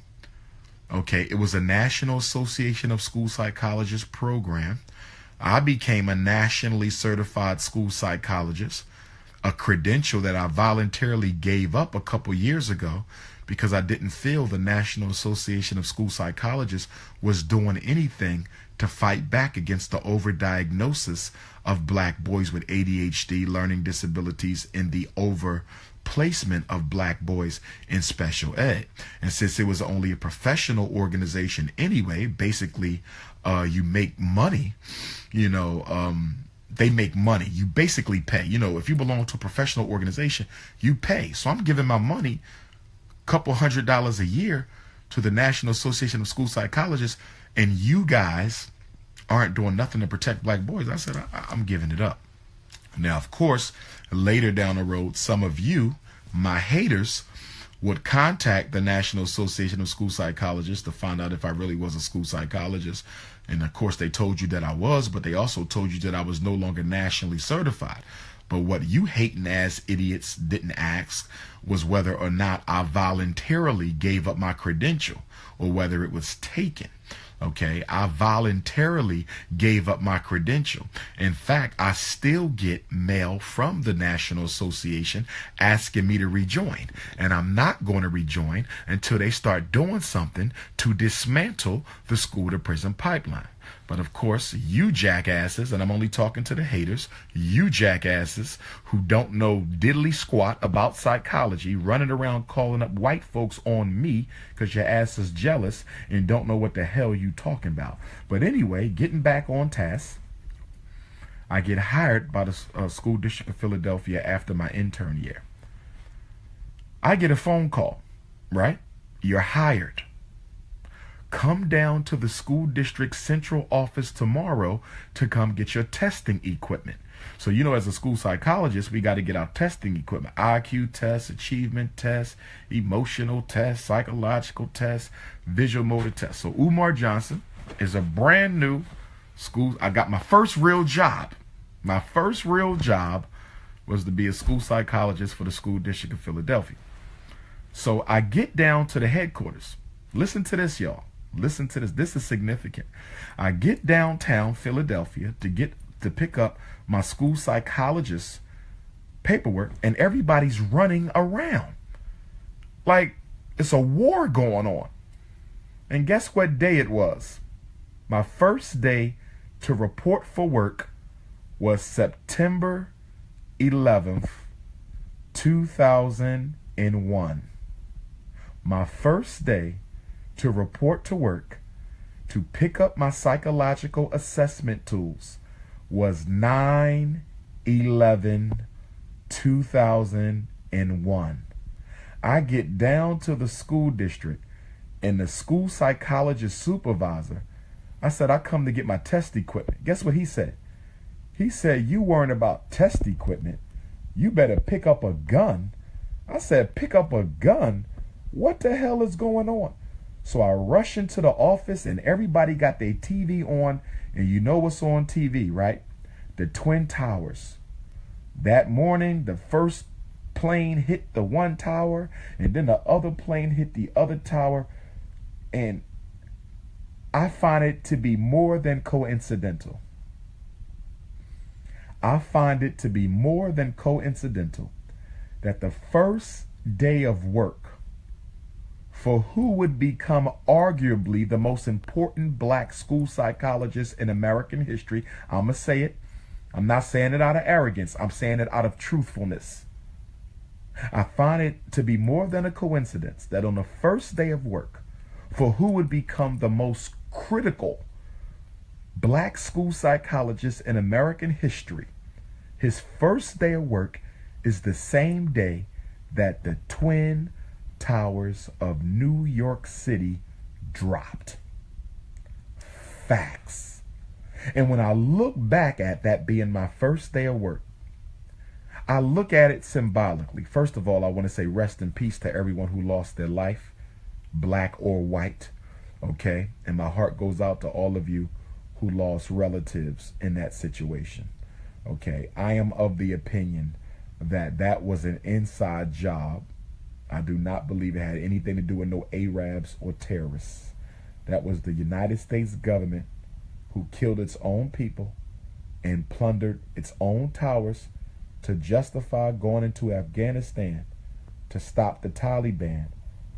Okay, it was a National Association of School Psychologists program. I became a nationally certified school psychologist, a credential that I voluntarily gave up a couple years ago because I didn't feel the National Association of School Psychologists was doing anything to fight back against the overdiagnosis of black boys with ADHD, learning disabilities, and the overplacement of black boys in special ed. And since it was only a professional organization anyway, basically you make money, they make money. You basically pay. If you belong to a professional organization, you pay. So I'm giving my money, couple $100 a year, to the National Association of School Psychologists, and you guys aren't doing nothing to protect black boys. I said, I'm giving it up. Now, of course, later down the road, some of you, my haters, would contact the National Association of School Psychologists to find out if I really was a school psychologist. And of course, they told you that I was, but they also told you that I was no longer nationally certified. But what you hating ass idiots didn't ask was whether or not I voluntarily gave up my credential or whether it was taken. Okay, I voluntarily gave up my credential. In fact, I still get mail from the National Association asking me to rejoin. And I'm not going to rejoin until they start doing something to dismantle the school to prison pipeline. But of course, you jackasses, and I'm only talking to the haters, you jackasses who don't know diddly squat about psychology, running around calling up white folks on me because your ass is jealous and don't know what the hell you talking about. But anyway, getting back on task, I get hired by the school district of Philadelphia after my intern year. I get a phone call, right? You're hired. Come down to the school district central office tomorrow to come get your testing equipment. So, you know, as a school psychologist, we got to get our testing equipment. IQ tests, achievement tests, emotional tests, psychological tests, visual motor tests. So Umar Johnson is a brand new school. I got my first real job. My first real job was to be a school psychologist for the school district of Philadelphia. So I get down to the headquarters. Listen to this, y'all. Listen to this. This is significant. I get downtown Philadelphia to pick up my school psychologist paperwork, and everybody's running around like it's a war going on. And guess what day it was? My first day to report for work was September 11th, 2001. My first day to report to work to pick up my psychological assessment tools was 9/11/2001. I get down to the school district and the school psychologist supervisor, I said, I come to get my test equipment. Guess what he said? He said, you worrying about test equipment, you better pick up a gun. I said, pick up a gun? What the hell is going on? So I rush into the office and everybody got their TV on, and you know what's on TV, right? The Twin Towers. That morning, the first plane hit the one tower, and then the other plane hit the other tower, and I find it to be more than coincidental. I find it to be more than coincidental that the first day of work for who would become arguably the most important black school psychologist in American history. I'm going to say it. I'm not saying it out of arrogance. I'm saying it out of truthfulness. I find it to be more than a coincidence that on the first day of work for who would become the most critical black school psychologist in American history, his first day of work is the same day that the Twin Towers of New York City dropped. Facts. And when I look back at that being my first day of work, I look at it symbolically. First of all, I want to say rest in peace to everyone who lost their life, black or white, okay? And my heart goes out to all of you who lost relatives in that situation, okay? I am of the opinion that that was an inside job. I do not believe it had anything to do with no Arabs or terrorists. That was the United States government who killed its own people and plundered its own towers to justify going into Afghanistan to stop the Taliban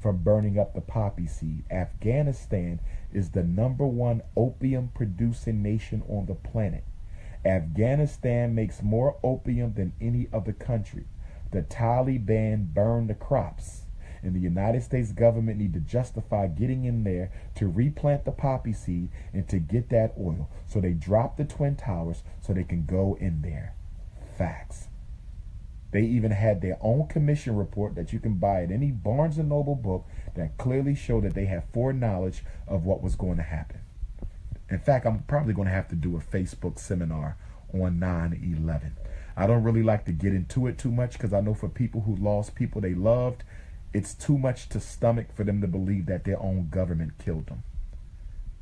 from burning up the poppy seed. Afghanistan is the #1 opium producing nation on the planet. Afghanistan makes more opium than any other country. The Taliban burned the crops, and the United States government need to justify getting in there to replant the poppy seed and to get that oil. So they dropped the Twin Towers so they can go in there. Facts. They even had their own commission report that you can buy at any Barnes & Noble book that clearly showed that they have foreknowledge of what was going to happen. In fact, I'm probably going to have to do a Facebook seminar on 9/11. I don't really like to get into it too much because I know for people who lost people they loved, it's too much to stomach for them to believe that their own government killed them.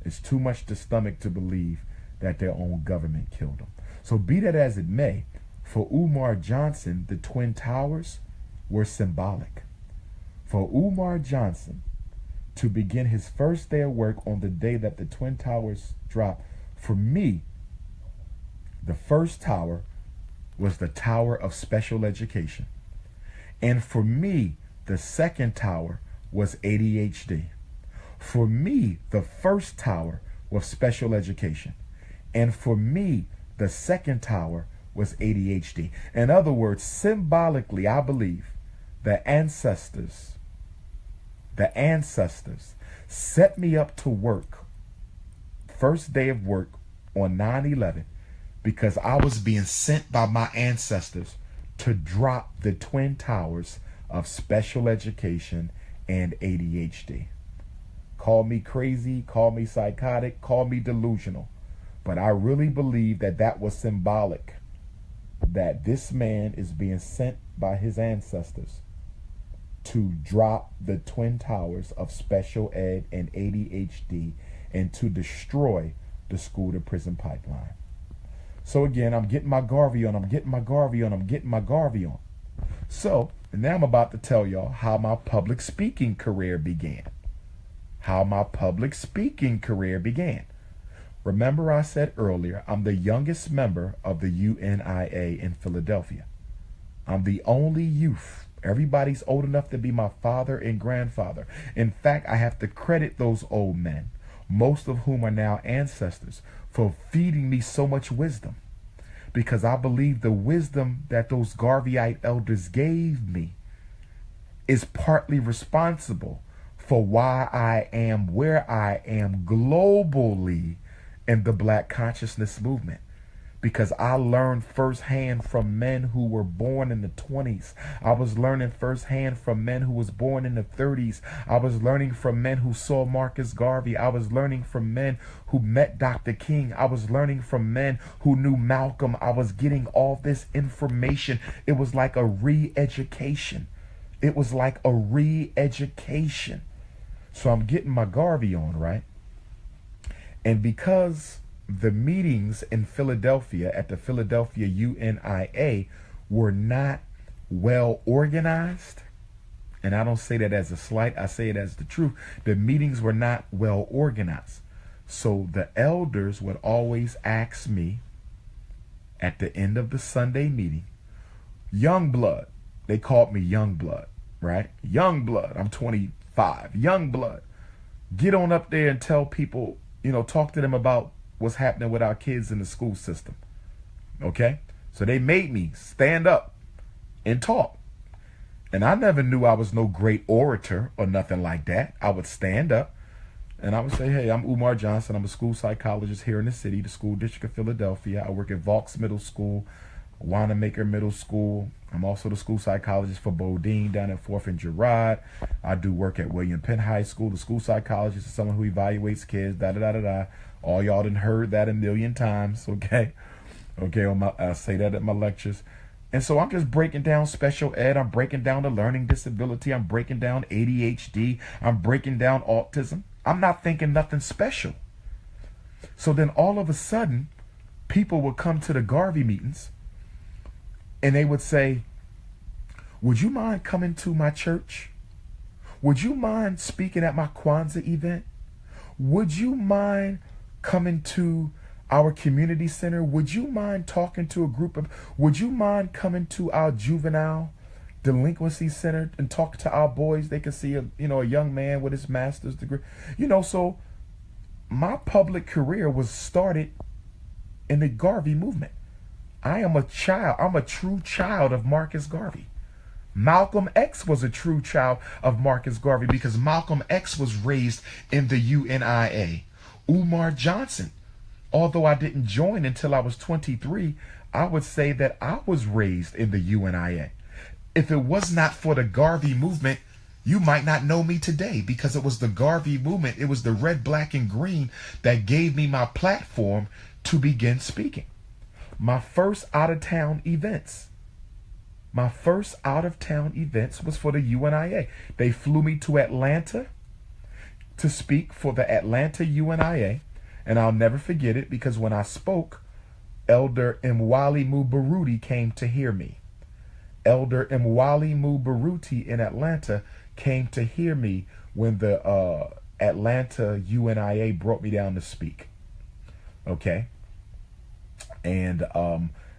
It's too much to stomach to believe that their own government killed them. So be that as it may, for Umar Johnson, the Twin Towers were symbolic. For Umar Johnson, to begin his first day of work on the day that the Twin Towers dropped. For me, the first tower was the Tower of Special Education. And for me, the second tower was ADHD. For me, the first tower was special education. And for me, the second tower was ADHD. In other words, symbolically, I believe the ancestors set me up to work, first day of work on 9/11, because I was being sent by my ancestors to drop the twin towers of special education and ADHD. Call me crazy, call me psychotic, call me delusional, but I really believe that that was symbolic, that this man is being sent by his ancestors to drop the twin towers of special ed and ADHD and to destroy the school to prison pipeline. So again, I'm getting my Garvey on. So now I'm about to tell y'all how my public speaking career began. Remember I said earlier, I'm the youngest member of the UNIA in Philadelphia. I'm the only youth. Everybody's old enough to be my father and grandfather. In fact, I have to credit those old men, most of whom are now ancestors, for feeding me so much wisdom. Because I believe the wisdom that those Garveyite elders gave me is partly responsible for why I am where I am globally in the Black consciousness movement. Because I learned firsthand from men who were born in the 20s. I was learning firsthand from men who was born in the 30s. I was learning from men who saw Marcus Garvey. I was learning from men who met Dr. King. I was learning from men who knew Malcolm. I was getting all this information. It was like a re-education. So I'm getting my Garvey on, right? And because the meetings in Philadelphia at the Philadelphia UNIA were not well organized, and I don't say that as a slight, I say it as the truth. The meetings were not well organized. So the elders would always ask me at the end of the Sunday meeting, young blood, they called me young blood, right? Young blood, I'm 25, young blood, get on up there and tell people, talk to them about what's happening with our kids in the school system. Okay? So they made me stand up and talk. And I never knew I was no great orator or nothing like that. I would stand up and I would say, hey, I'm Umar Johnson. I'm a school psychologist here in the city, the school district of Philadelphia. I work at Vaux Middle School, Wanamaker Middle School. I'm also the school psychologist for Bodine down at 4th and Girard. I do work at William Penn High School. The school psychologist is someone who evaluates kids, All y'all done heard that a million times, okay? I say that at my lectures. And so I'm just breaking down special ed. I'm breaking down the learning disability. I'm breaking down ADHD. I'm breaking down autism. I'm not thinking nothing special. So then all of a sudden, people would come to the Garvey meetings and they would say, would you mind coming to my church? Would you mind speaking at my Kwanzaa event? Would you mind coming to our community center? Would you mind talking to a group of, would you mind coming to our juvenile delinquency center and talk to our boys? They can see a young man with his master's degree. So my public career was started in the Garvey movement. I'm a true child of Marcus Garvey. Malcolm X was a true child of Marcus Garvey because Malcolm X was raised in the UNIA. Umar Johnson, although I didn't join until I was 23, I would say that I was raised in the UNIA. If it was not for the Garvey movement, you might not know me today, because it was the Garvey movement, it was the red, black, and green that gave me my platform to begin speaking. My first out-of-town events was for the UNIA. They flew me to Atlanta to speak for the Atlanta UNIA, and I'll never forget it because when I spoke, Elder Mwali Mubarudi came to hear me. Elder Mwali Mubaruti in Atlanta came to hear me when the Atlanta UNIA brought me down to speak. Okay. And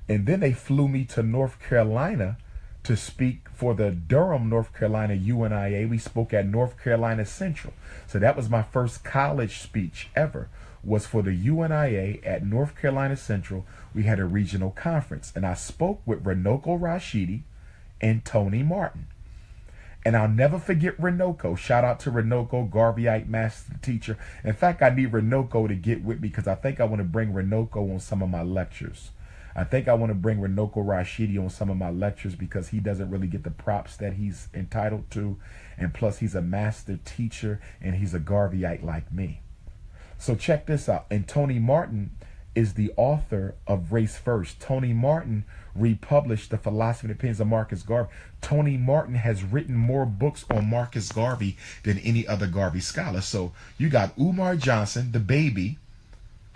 then they flew me to North Carolina to speak for the Durham, North Carolina UNIA. We spoke at North Carolina Central. So that was my first college speech ever, was for the UNIA at North Carolina Central. We had a regional conference, and I spoke with Renoko Rashidi and Tony Martin. And I'll never forget Renoko. Shout out to Renoko, Garveyite master teacher. In fact, I need Renoko to get with me because I think I want to bring Renoko on some of my lectures. I think I want to bring Renoko Rashidi on some of my lectures because he doesn't really get the props that he's entitled to. And plus, he's a master teacher and he's a Garveyite like me. So check this out. And Tony Martin is the author of Race First. Tony Martin republished The Philosophy and Opinions of Marcus Garvey. Tony Martin has written more books on Marcus Garvey than any other Garvey scholar. So you got Umar Johnson, the baby.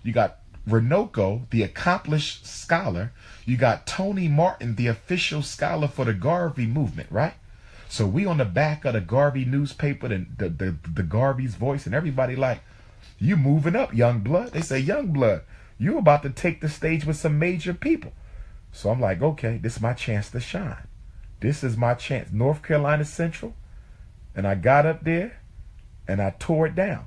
You got Renoko, the accomplished scholar. You got Tony Martin, the official scholar for the Garvey movement, right? So we on the back of the Garvey newspaper, the Garvey's Voice, and everybody like, you moving up, young blood. They say, young blood, you about to take the stage with some major people. So I'm like, okay, this is my chance to shine. This is my chance. North Carolina Central. And I got up there and I tore it down.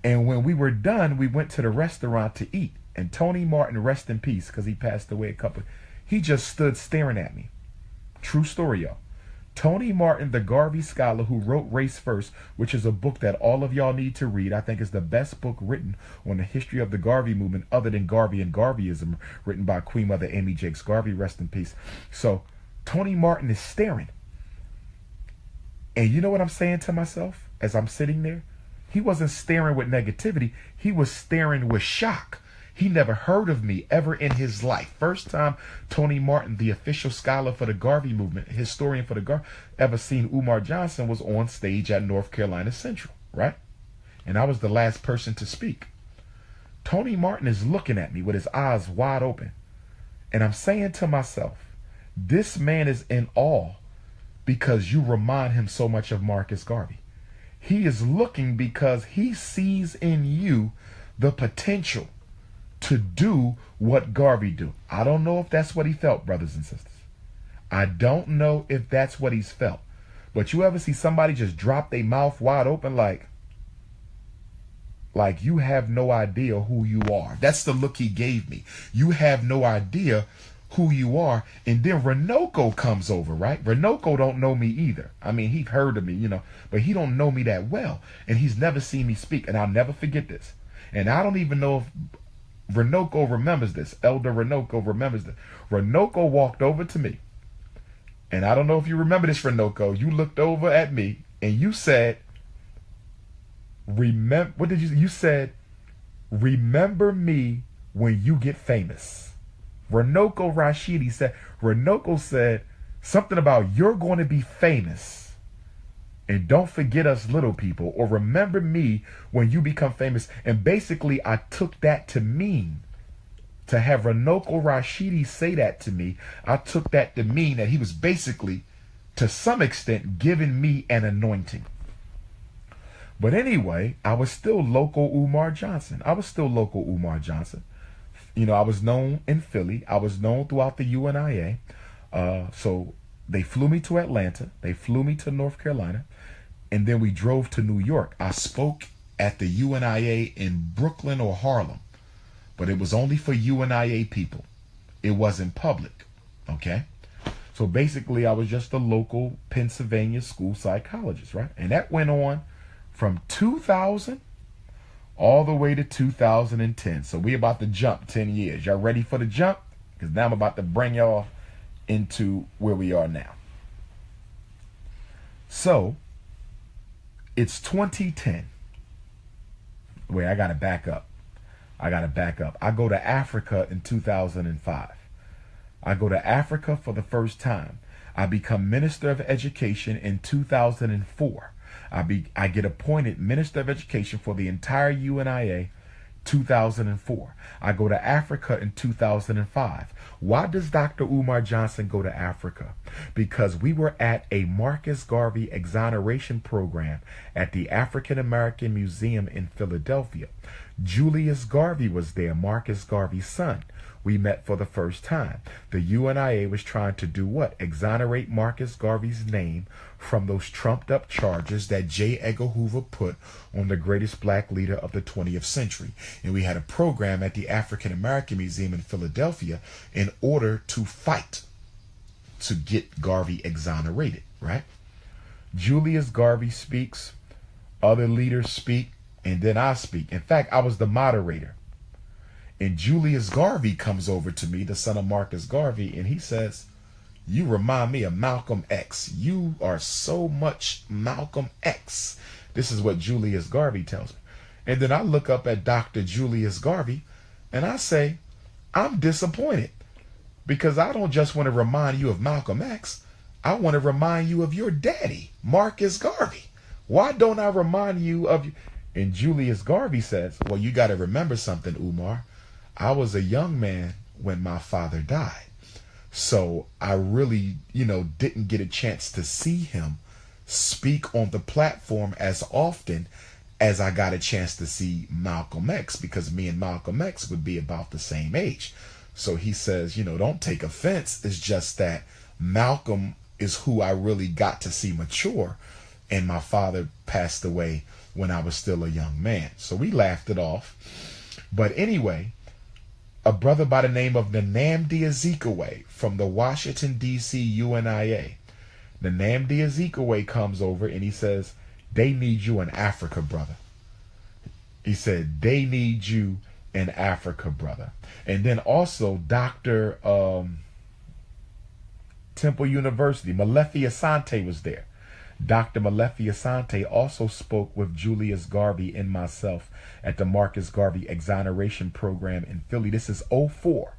And when we were done, we went to the restaurant to eat. And Tony Martin, rest in peace, because he passed away he just stood staring at me. True story, y'all. Tony Martin, the Garvey scholar who wrote Race First, which is a book that all of y'all need to read. I think it's the best book written on the history of the Garvey movement other than Garvey and Garveyism, written by Queen Mother Amy Jakes Garvey, rest in peace. So Tony Martin is staring. And you know what I'm saying to myself as I'm sitting there? He wasn't staring with negativity. He was staring with shock. He never heard of me ever in his life. First time Tony Martin, the official scholar for the Garvey movement, historian for the Garvey, ever seen Umar Johnson was on stage at North Carolina Central, right? And I was the last person to speak. Tony Martin is looking at me with his eyes wide open. And I'm saying to myself, this man is in awe because you remind him so much of Marcus Garvey. He is looking because he sees in you the potential to do what Garvey do. I don't know if that's what he felt, brothers and sisters. I don't know if that's what he's felt. But you ever see somebody just drop their mouth wide open like you have no idea who you are? That's the look he gave me. You have no idea who you are. And then Renoko comes over, right? Renoko don't know me either. I mean, he's heard of me, but he don't know me that well. And he's never seen me speak. And I'll never forget this. And I don't even know if Renoko remembers this. Elder Renoko remembers this. Renoko walked over to me. And I don't know if you remember this, Renoko. You looked over at me and you said, what did you said, remember me when you get famous. Renoko Rashidi said, Renoko said something about you're going to be famous. And don't forget us little people, or remember me when you become famous. And basically, I took that to mean, to have Renoko Rashidi say that to me, I took that to mean that he was basically, to some extent, giving me an anointing. But anyway, I was still local Umar Johnson. I was known in Philly. I was known throughout the UNIA. So they flew me to Atlanta. They flew me to North Carolina. And then we drove to New York. I spoke at the UNIA in Brooklyn or Harlem. But it was only for UNIA people. It wasn't public. Okay? So basically, I was just a local Pennsylvania school psychologist, right? And that went on from 2000 all the way to 2010. So we about to jump 10 years. Y'all ready for the jump? Because now I'm about to bring y'all into where we are now. So it's 2010. Wait, I got to back up. I go to Africa in 2005. I go to Africa for the first time. I become Minister of Education in 2004. I get appointed Minister of Education for the entire UNIA 2004. I go to Africa in 2005. Why does Dr. Umar Johnson go to Africa? Because we were at a Marcus Garvey exoneration program at the African American Museum in Philadelphia. Julius Garvey was there, Marcus Garvey's son. We met for the first time. The UNIA was trying to do what? Exonerate Marcus Garvey's name from those trumped up charges that J. Edgar Hoover put on the greatest black leader of the 20th century. And we had a program at the African American Museum in Philadelphia in order to fight to get Garvey exonerated, right? Julius Garvey speaks, other leaders speak, and then I speak. In fact, I was the moderator. And Julius Garvey comes over to me, the son of Marcus Garvey, and he says, "You remind me of Malcolm X. You are so much Malcolm X." This is what Julius Garvey tells me. And then I look up at Dr. Julius Garvey and I say, I'm disappointed because I don't just want to remind you of Malcolm X. I want to remind you of your daddy, Marcus Garvey. Why don't I remind you of you? And Julius Garvey says, well, you got to remember something, Umar. I was a young man when my father died. So I really, didn't get a chance to see him speak on the platform as often as I got a chance to see Malcolm X, because me and Malcolm X would be about the same age. So he says, don't take offense. It's just that Malcolm is who I really got to see mature. And my father passed away when I was still a young man. So we laughed it off. But anyway, a brother by the name of Nnamdi Azikiwe from the Washington, D.C. UNIA. Nnamdi Azikiwe comes over and he says, they need you in Africa, brother. He said, they need you in Africa, brother. And then also Dr. Temple University, Malefi Asante was there. Dr. Malefi Asante also spoke with Julius Garvey and myself at the Marcus Garvey exoneration program in Philly. This is 04.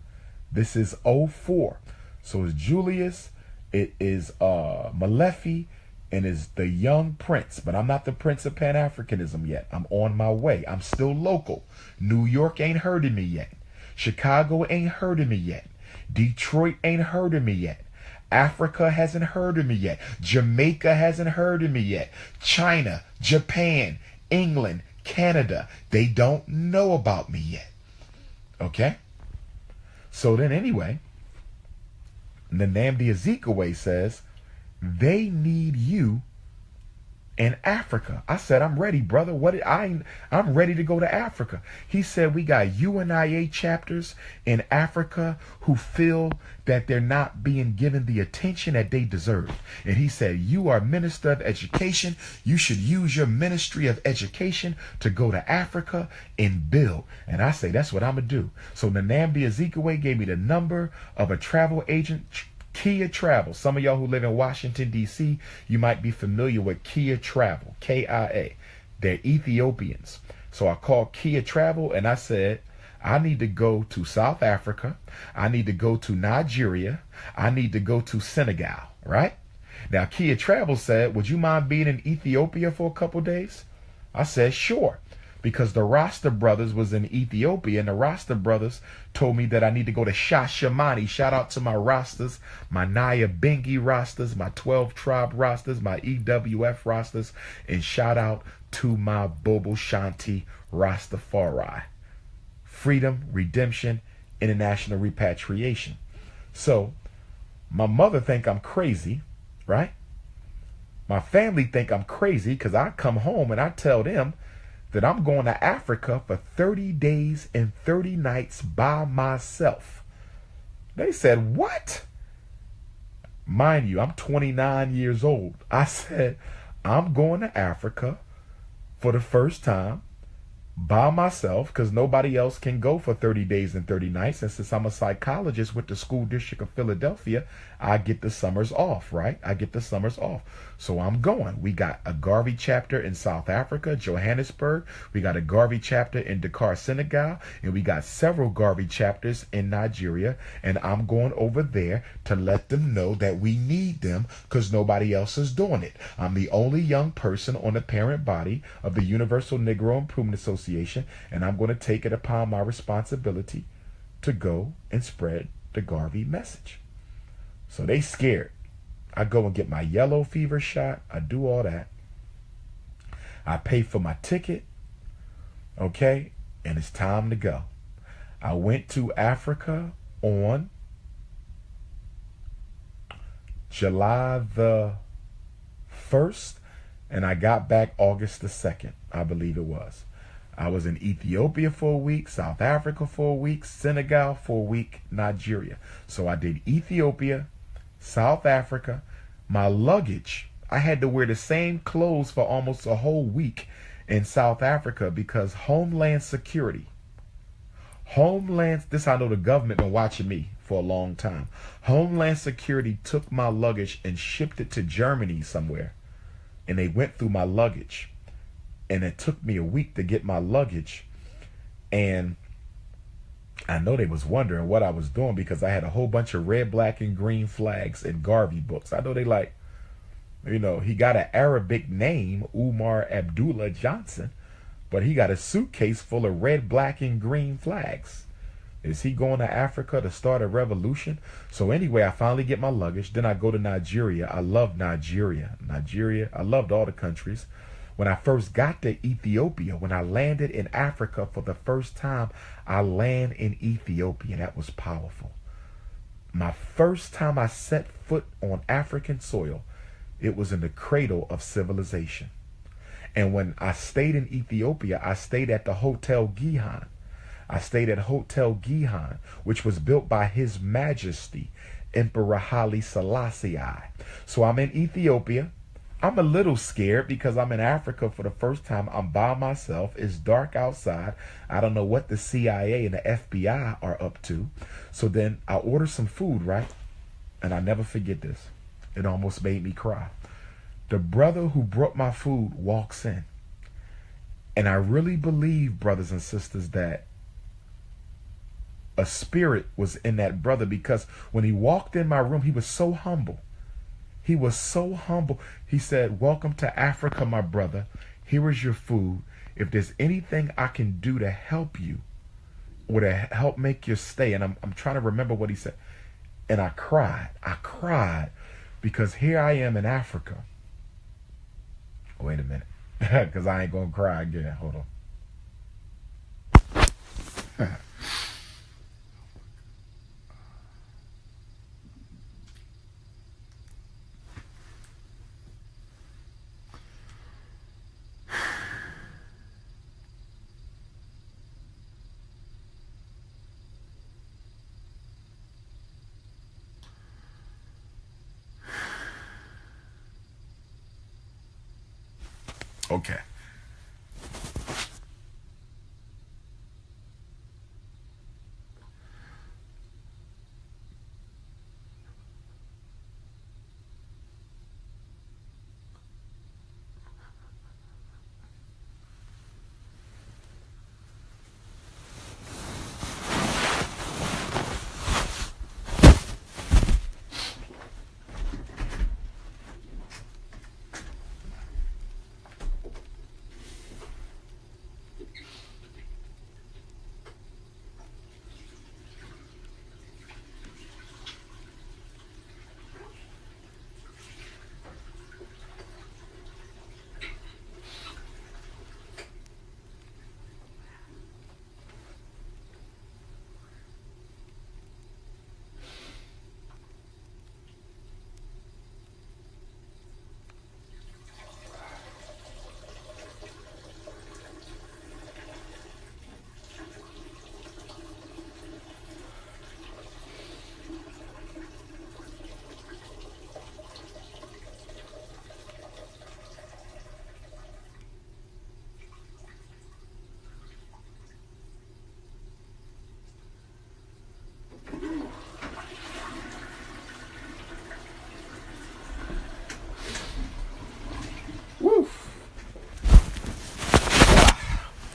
This is 04. So it's Julius, it is Malefi, and is the young prince. But I'm not the prince of Pan-Africanism yet. I'm on my way. I'm still local. New York ain't heard of me yet. Chicago ain't heard of me yet. Detroit ain't heard of me yet. Africa hasn't heard of me yet. Jamaica hasn't heard of me yet. China, Japan, England, Canada, they don't know about me yet. Okay? So then anyway, Nnamdi Azikiwe says, they need you in Africa. I said, I'm ready, brother. I'm ready to go to Africa. He said, we got UNIA chapters in Africa who feel that they're not being given the attention that they deserve. And he said, you are Minister of Education. You should use your Ministry of Education to go to Africa and build. And I say, that's what I'm going to do. So Nnamdi Azikiwe gave me the number of a travel agent, Kia Travel. Some of y'all who live in Washington, D.C., you might be familiar with Kia Travel, K-I-A. They're Ethiopians. So I called Kia Travel and I said, I need to go to South Africa. I need to go to Nigeria. I need to go to Senegal, right? Now, Kia Travel said, would you mind being in Ethiopia for a couple days? I said, sure. Because the Rasta brothers was in Ethiopia, and the Rasta brothers told me that I need to go to Shashamani. Shout out to my Rastas, my Naya Bengi Rastas, my 12 Tribe Rastas, my EWF Rastas, and shout out to my Bobo Shanti Rastafari. Freedom, redemption, international repatriation. So, my mother think I'm crazy, right? My family think I'm crazy because I come home and I tell them that I'm going to Africa for 30 days and 30 nights by myself. They said, what? Mind you, I'm 29 years old. I said, I'm going to Africa for the first time by myself because nobody else can go for 30 days and 30 nights. And since I'm a psychologist with the School District of Philadelphia, I get the summers off, right? I get the summers off. So I'm going. We got a Garvey chapter in South Africa, Johannesburg. We got a Garvey chapter in Dakar, Senegal. And we got several Garvey chapters in Nigeria. And I'm going over there to let them know that we need them because nobody else is doing it. I'm the only young person on the parent body of the Universal Negro Improvement Association Association, and I'm going to take it upon my responsibility to go and spread the Garvey message. So they scared. I go and get my yellow fever shot. I do all that. I pay for my ticket. Okay, and it's time to go. I went to Africa on July the 1st, and I got back August the 2nd, I believe it was. I was in Ethiopia for a week, South Africa for a week, Senegal for a week, Nigeria. So I did Ethiopia, South Africa. My luggage, I had to wear the same clothes for almost a whole week in South Africa because Homeland Security, this I know the government been watching me for a long time. Homeland Security took my luggage and shipped it to Germany somewhere. And they went through my luggage. And it took me a week to get my luggage. And I know they was wondering what I was doing because I had a whole bunch of red, black, and green flags and Garvey books. I know they like, you know, he got an Arabic name, Umar Abdullah Johnson, but he got a suitcase full of red, black, and green flags. Is he going to Africa to start a revolution? So anyway, I finally get my luggage. Then I go to Nigeria. I love Nigeria. I loved all the countries. When I first got to Ethiopia, when I landed in Africa for the first time, I land in Ethiopia. That was powerful. My first time I set foot on African soil, it was in the cradle of civilization. And when I stayed in Ethiopia, I stayed at the Hotel Gihan. I stayed at Hotel Gihan, which was built by His Majesty, Emperor Haile Selassie I. So I'm in Ethiopia. I'm a little scared because I'm in Africa for the first time. I'm by myself. It's dark outside. I don't know what the CIA and the FBI are up to. So then I order some food, right? And I never forget this. It almost made me cry. The brother who brought my food walks in. And I really believe, brothers and sisters, that a spirit was in that brother, because when he walked in my room, he was so humble. He was so humble. He said, "Welcome to Africa, my brother. Here is your food. If there's anything I can do to help you or to help make your stay." And I'm trying to remember what he said. And I cried. I cried because here I am in Africa. Wait a minute, because I ain't going to cry again. Hold on. Okay.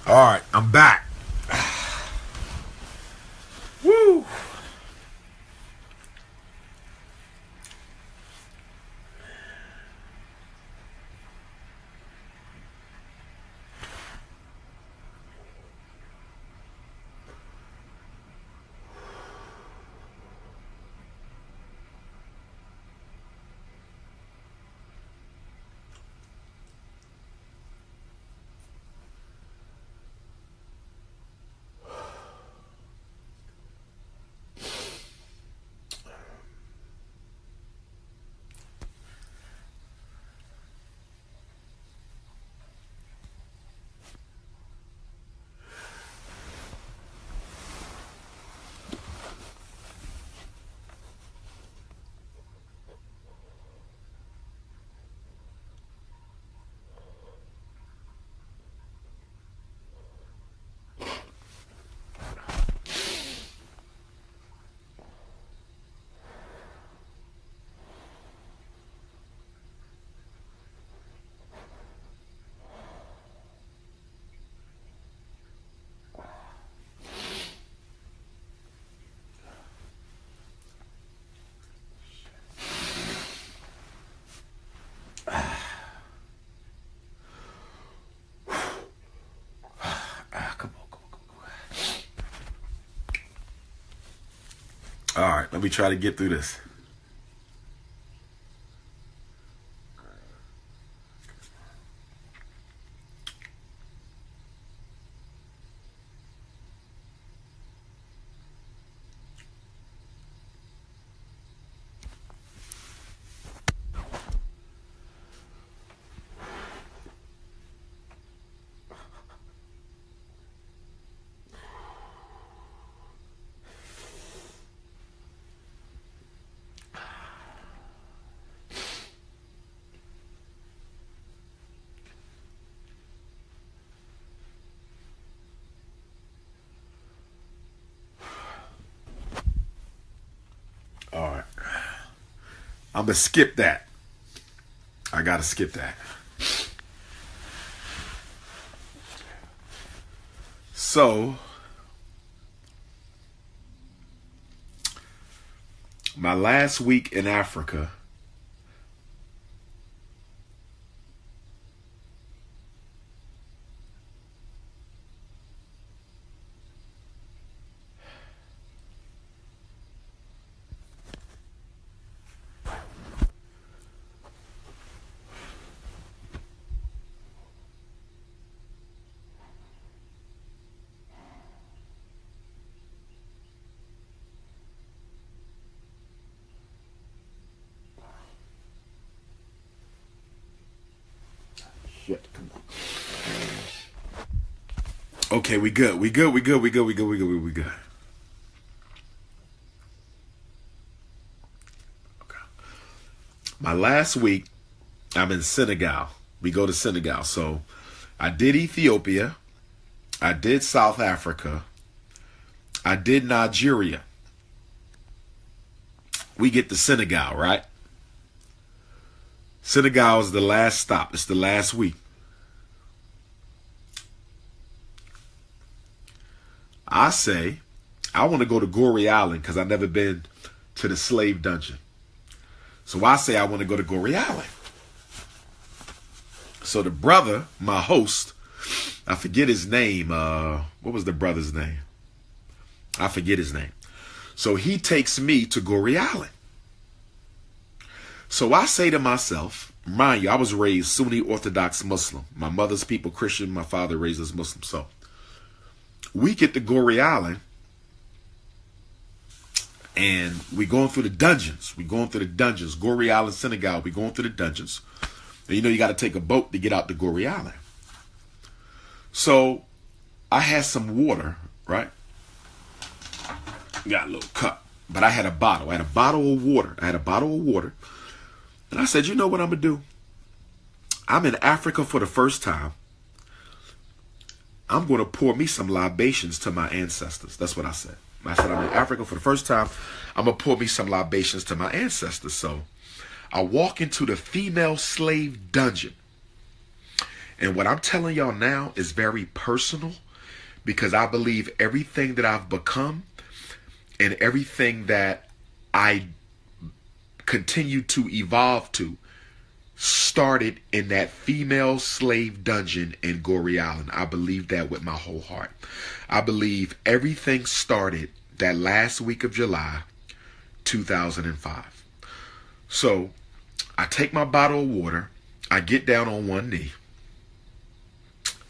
All right, I'm back. Woo. Let me try to get through this. All right. I'm going to skip that. I got to skip that. So, my last week in Africa, shit, come on. Okay, we good. We good. Okay. My last week, I'm in Senegal. We go to Senegal. So I did Ethiopia. I did South Africa. I did Nigeria. We get to Senegal, right? Senegal is the last stop. It's the last week. I say, I want to go to Goree Island because I've never been to the slave dungeon. So I say I want to go to Goree Island. So the brother, my host, I forget his name. What was the brother's name? I forget his name. So he takes me to Goree Island. So I say to myself, mind you, I was raised Sunni Orthodox Muslim. My mother's people Christian, my father raised us Muslim. So we get to Goree Island and we going through the dungeons. Goree Island, Senegal. We going through the dungeons. And you know you got to take a boat to get out to Goree Island. So I had some water, right? Got a little cup. But I had a bottle. I had a bottle of water. And I said, you know what I'm going to do? I'm in Africa for the first time. I'm going to pour me some libations to my ancestors. That's what I said. I said, I'm in Africa for the first time. I'm going to pour me some libations to my ancestors. So I walk into the female slave dungeon. And what I'm telling y'all now is very personal because I believe everything that I've become and everything that I continue to evolve to started in that female slave dungeon in Goree Island. I believe that with my whole heart. I believe everything started that last week of July 2005. So I take my bottle of water, I get down on one knee,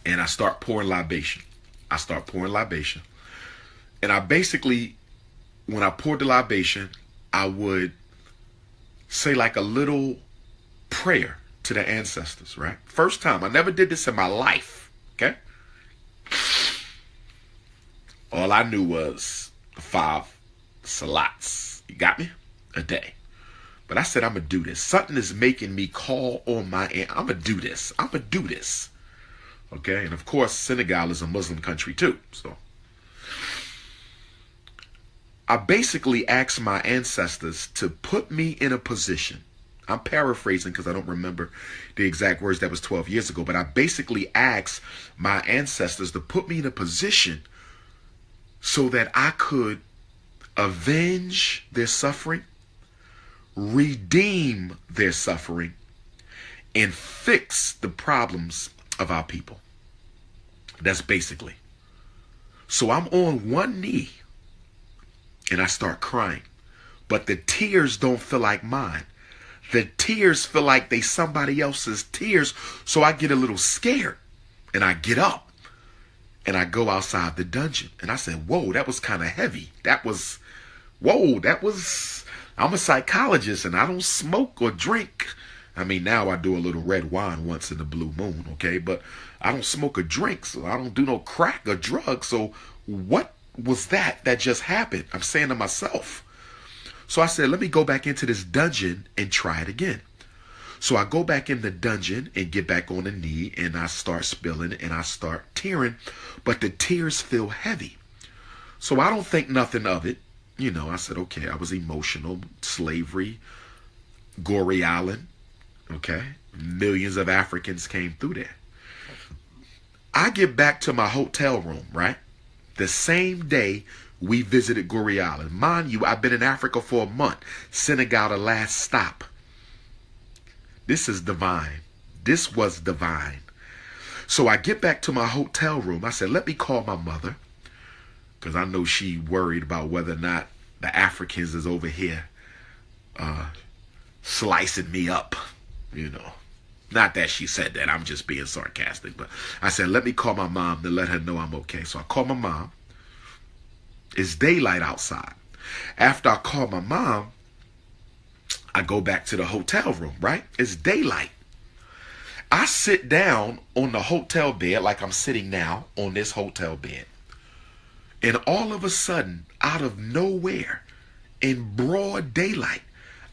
and I start pouring libation. And I basically, when I poured the libation, I would say like a little prayer to the ancestors, right? First time. I never did this in my life, okay? All I knew was 5 salats. You got me? A day. But I said, I'm going to do this. Something is making me call on my aunt. I'm going to do this. Okay? And of course, Senegal is a Muslim country too. So I basically asked my ancestors to put me in a position. I'm paraphrasing because I don't remember the exact words. That was 12 years ago. But I basically asked my ancestors to put me in a position so that I could avenge their suffering, redeem their suffering, and fix the problems of our people. That's basically. So I'm on one knee and I start crying. but the tears don't feel like mine. The tears feel like they somebody else's tears. So I get a little scared and I get up and I go outside the dungeon. And I said, whoa, that was kind of heavy. I'm a psychologist and I don't smoke or drink. I mean, now I do a little red wine once in the blue moon, okay? But I don't smoke or drink, so I don't do no crack or drugs. So what was that just happened? I'm saying to myself. So I said, let me go back into this dungeon and try it again. So I go back in the dungeon and get back on the knee and I start spilling and I start tearing, but the tears feel heavy. So I don't think nothing of it. You know, I said, okay, I was emotional, slavery, Goree Island, okay? Millions of Africans came through there. I get back to my hotel room, right? The same day we visited Goree Island. Mind you, I've been in Africa for a month. Senegal, the last stop. This is divine. This was divine. So I get back to my hotel room. I said, let me call my mother, because I know she worried about whether or not the Africans is over here slicing me up, you know. Not that she said that. I'm just being sarcastic. But I said, let me call my mom to let her know I'm okay. So I call my mom. It's daylight outside. After I call my mom, I go back to the hotel room, right? It's daylight. I sit down on the hotel bed like I'm sitting now on this hotel bed. And all of a sudden, out of nowhere, in broad daylight,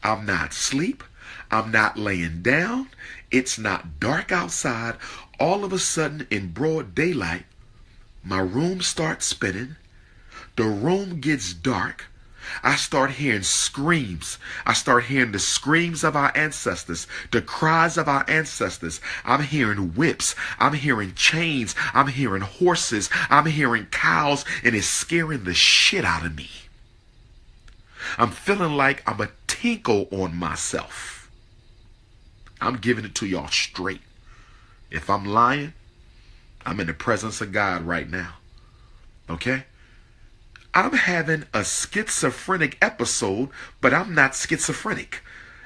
I'm not asleep. I'm not laying down. It's not dark outside. All of a sudden, in broad daylight, my room starts spinning. The room gets dark. I start hearing screams. I start hearing the screams of our ancestors, the cries of our ancestors. I'm hearing whips. I'm hearing chains. I'm hearing horses. I'm hearing cows, and it's scaring the shit out of me. I'm feeling like I'm a tinkle on myself. I'm giving it to y'all straight. If I'm lying, I'm in the presence of God right now. Okay? I'm having a schizophrenic episode, but I'm not schizophrenic.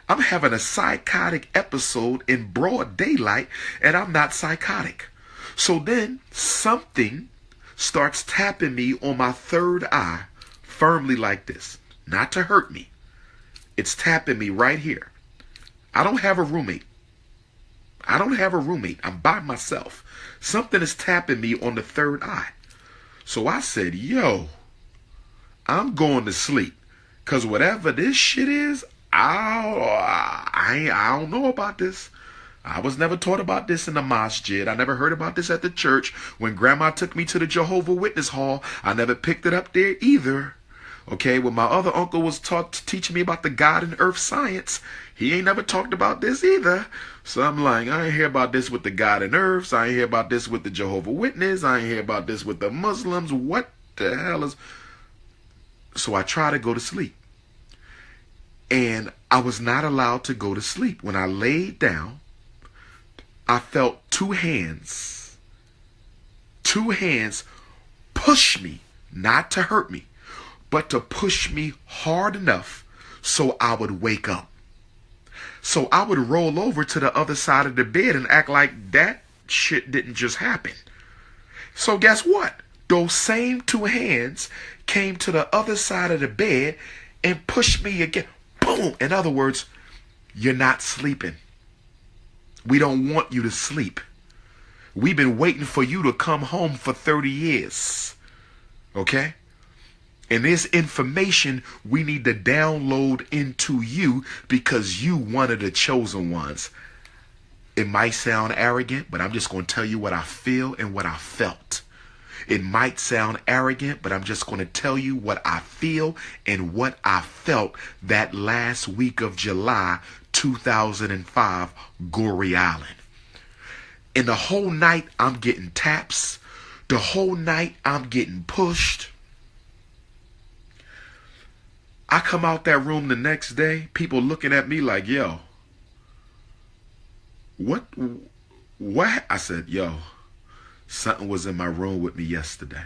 I'm having a psychotic episode in broad daylight, and I'm not psychotic. So then something starts tapping me on my third eye, firmly like this, not to hurt me. It's tapping me right here. I don't have a roommate. I'm by myself. Something is tapping me on the third eye. So I said, yo, I'm going to sleep, because whatever this shit is, I don't know about this. I was never taught about this in the masjid. I never heard about this at the church. When grandma took me to the Jehovah Witness hall, I never picked it up there either. Okay, when my other uncle was teaching me about the God and earth science, he ain't never talked about this either. So I'm like, I ain't hear about this with the God and earths. I ain't hear about this with the Jehovah Witness. I ain't hear about this with the Muslims. What the hell is... So I try to go to sleep. And I was not allowed to go to sleep. When I laid down, I felt two hands push me, not to hurt me, but to push me hard enough so I would wake up. So I would roll over to the other side of the bed and act like that shit didn't just happen. So guess what? Those same two hands came to the other side of the bed and pushed me again. Boom. In other words, you're not sleeping. We don't want you to sleep. We've been waiting for you to come home for 30 years. Okay? And this information we need to download into you because you one of the chosen ones. It might sound arrogant, but I'm just going to tell you what I feel and what I felt. It might sound arrogant, but I'm just going to tell you what I feel and what I felt that last week of July 2005, Goree Island. And the whole night I'm getting taps. The whole night I'm getting pushed. I come out that room the next day, people looking at me like, yo, what? I said, yo, something was in my room with me yesterday.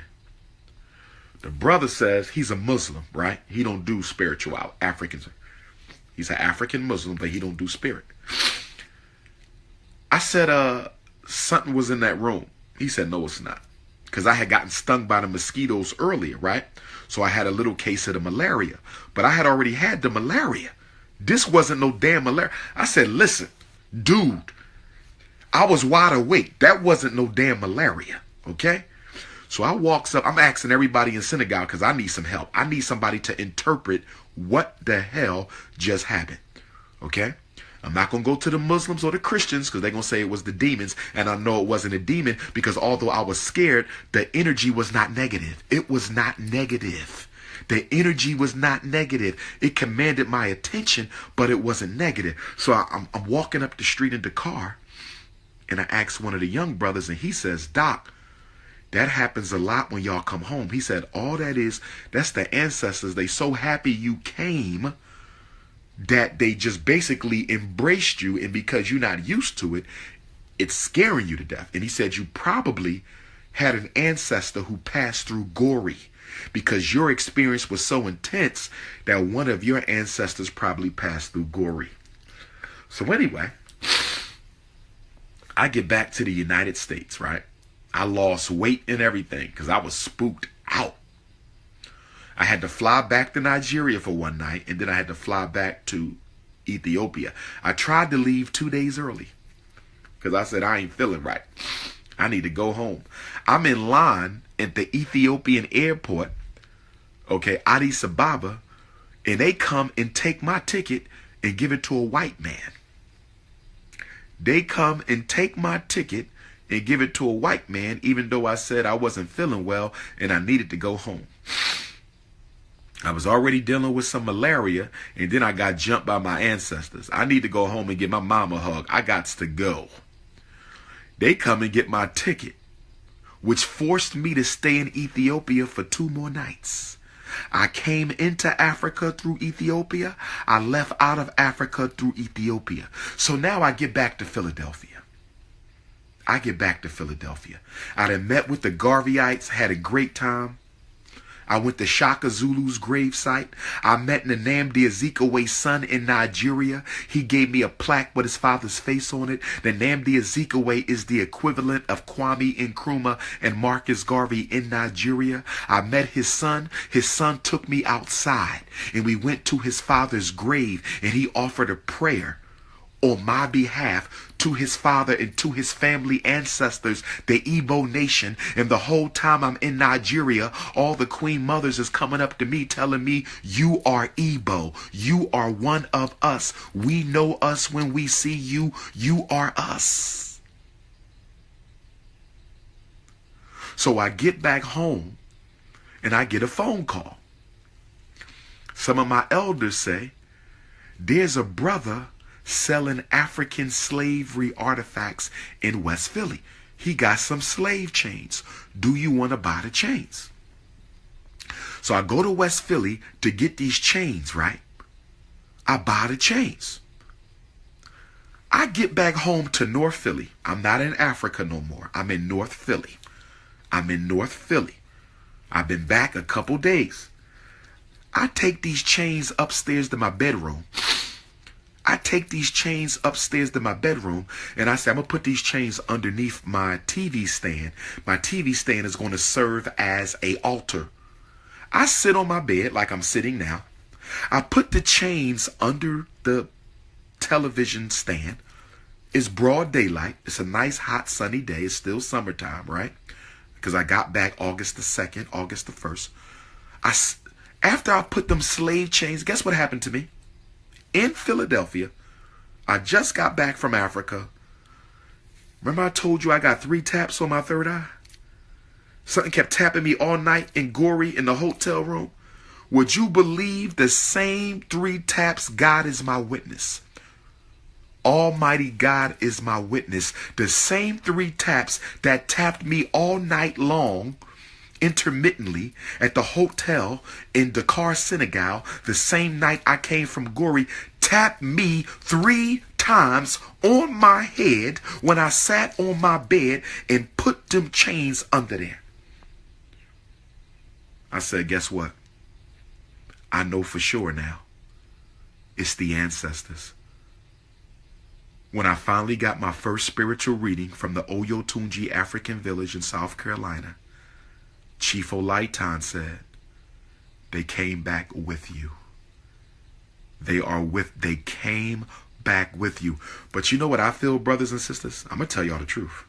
The brother says he's a Muslim, right? He don't do spiritual Africans. He's an African Muslim, but he don't do spirit. I said, something was in that room. He said, no, it's not. Because I had gotten stung by the mosquitoes earlier, right? So I had a little case of the malaria. But I had already had the malaria. This wasn't no damn malaria. I said, listen, dude, I was wide awake. That wasn't no damn malaria, okay? So I walks up. I'm asking everybody in synagogue because I need some help. I need somebody to interpret what the hell just happened, okay? I'm not going to go to the Muslims or the Christians because they're going to say it was the demons. And I know it wasn't a demon because although I was scared, the energy was not negative. It was not negative. The energy was not negative. It commanded my attention, but it wasn't negative. So I'm walking up the street in the car, and I asked one of the young brothers, and he says, Doc, that happens a lot when y'all come home. He said, all that is, that's the ancestors. They so happy you came that they just basically embraced you, and because you're not used to it, it's scaring you to death. And he said you probably had an ancestor who passed through Gori because your experience was so intense that one of your ancestors probably passed through Gori. So anyway, I get back to the United States, right? I lost weight and everything because I was spooked out. I had to fly back to Nigeria for one night, and then I had to fly back to Ethiopia. I tried to leave 2 days early because I said, I ain't feeling right. I need to go home. I'm in line at the Ethiopian airport, okay, Addis Ababa, and they come and take my ticket and give it to a white man. They come and take my ticket and give it to a white man, even though I said I wasn't feeling well and I needed to go home. I was already dealing with some malaria, and then I got jumped by my ancestors. I need to go home and give my mom a hug. I got to go. They come and get my ticket, which forced me to stay in Ethiopia for 2 more nights. I came into Africa through Ethiopia. I left out of Africa through Ethiopia. So now I get back to Philadelphia. I done met with the Garveyites, had a great time. I went to Shaka Zulu's gravesite. I met Nnamdi Azikiwe's son in Nigeria. He gave me a plaque with his father's face on it. Nnamdi Azikiwe is the equivalent of Kwame Nkrumah and Marcus Garvey in Nigeria. I met his son. His son took me outside, and we went to his father's grave, and he offered a prayer on my behalf to his father and to his family ancestors, the Igbo nation. And the whole time I'm in Nigeria, all the queen mothers is coming up to me telling me, you are Igbo. You are one of us. We know us when we see you. You are us. So I get back home and I get a phone call. Some of my elders say, there's a brother selling African slavery artifacts in West Philly. He got some slave chains. Do you want to buy the chains? So I go to West Philly to get these chains, right? I buy the chains. I get back home to North Philly. I'm not in Africa no more. I'm in North Philly. I've been back a couple days. I take these chains upstairs to my bedroom. And I say, I'm going to put these chains underneath my TV stand. My TV stand is going to serve as an altar. I sit on my bed like I'm sitting now. I put the chains under the television stand. It's broad daylight. It's a nice, hot, sunny day. It's still summertime, right? Because I got back August the 2nd, August the 1st. After I put them slave chains, guess what happened to me? In Philadelphia, I just got back from Africa. Remember I told you I got 3 taps on my third eye? Something kept tapping me all night in Gori in the hotel room. Would you believe the same 3 taps? God is my witness. Almighty God is my witness. The same 3 taps that tapped me all night long, intermittently at the hotel in Dakar, Senegal, the same night I came from Gori, tapped me 3 times on my head when I sat on my bed and put them chains under there. I said, guess what? I know for sure now. It's the ancestors. When I finally got my first spiritual reading from the Oyotunji African village in South Carolina, Chief Olaitan said, they came back with you. They came back with you. But you know what I feel, brothers and sisters? I'm going to tell y'all the truth.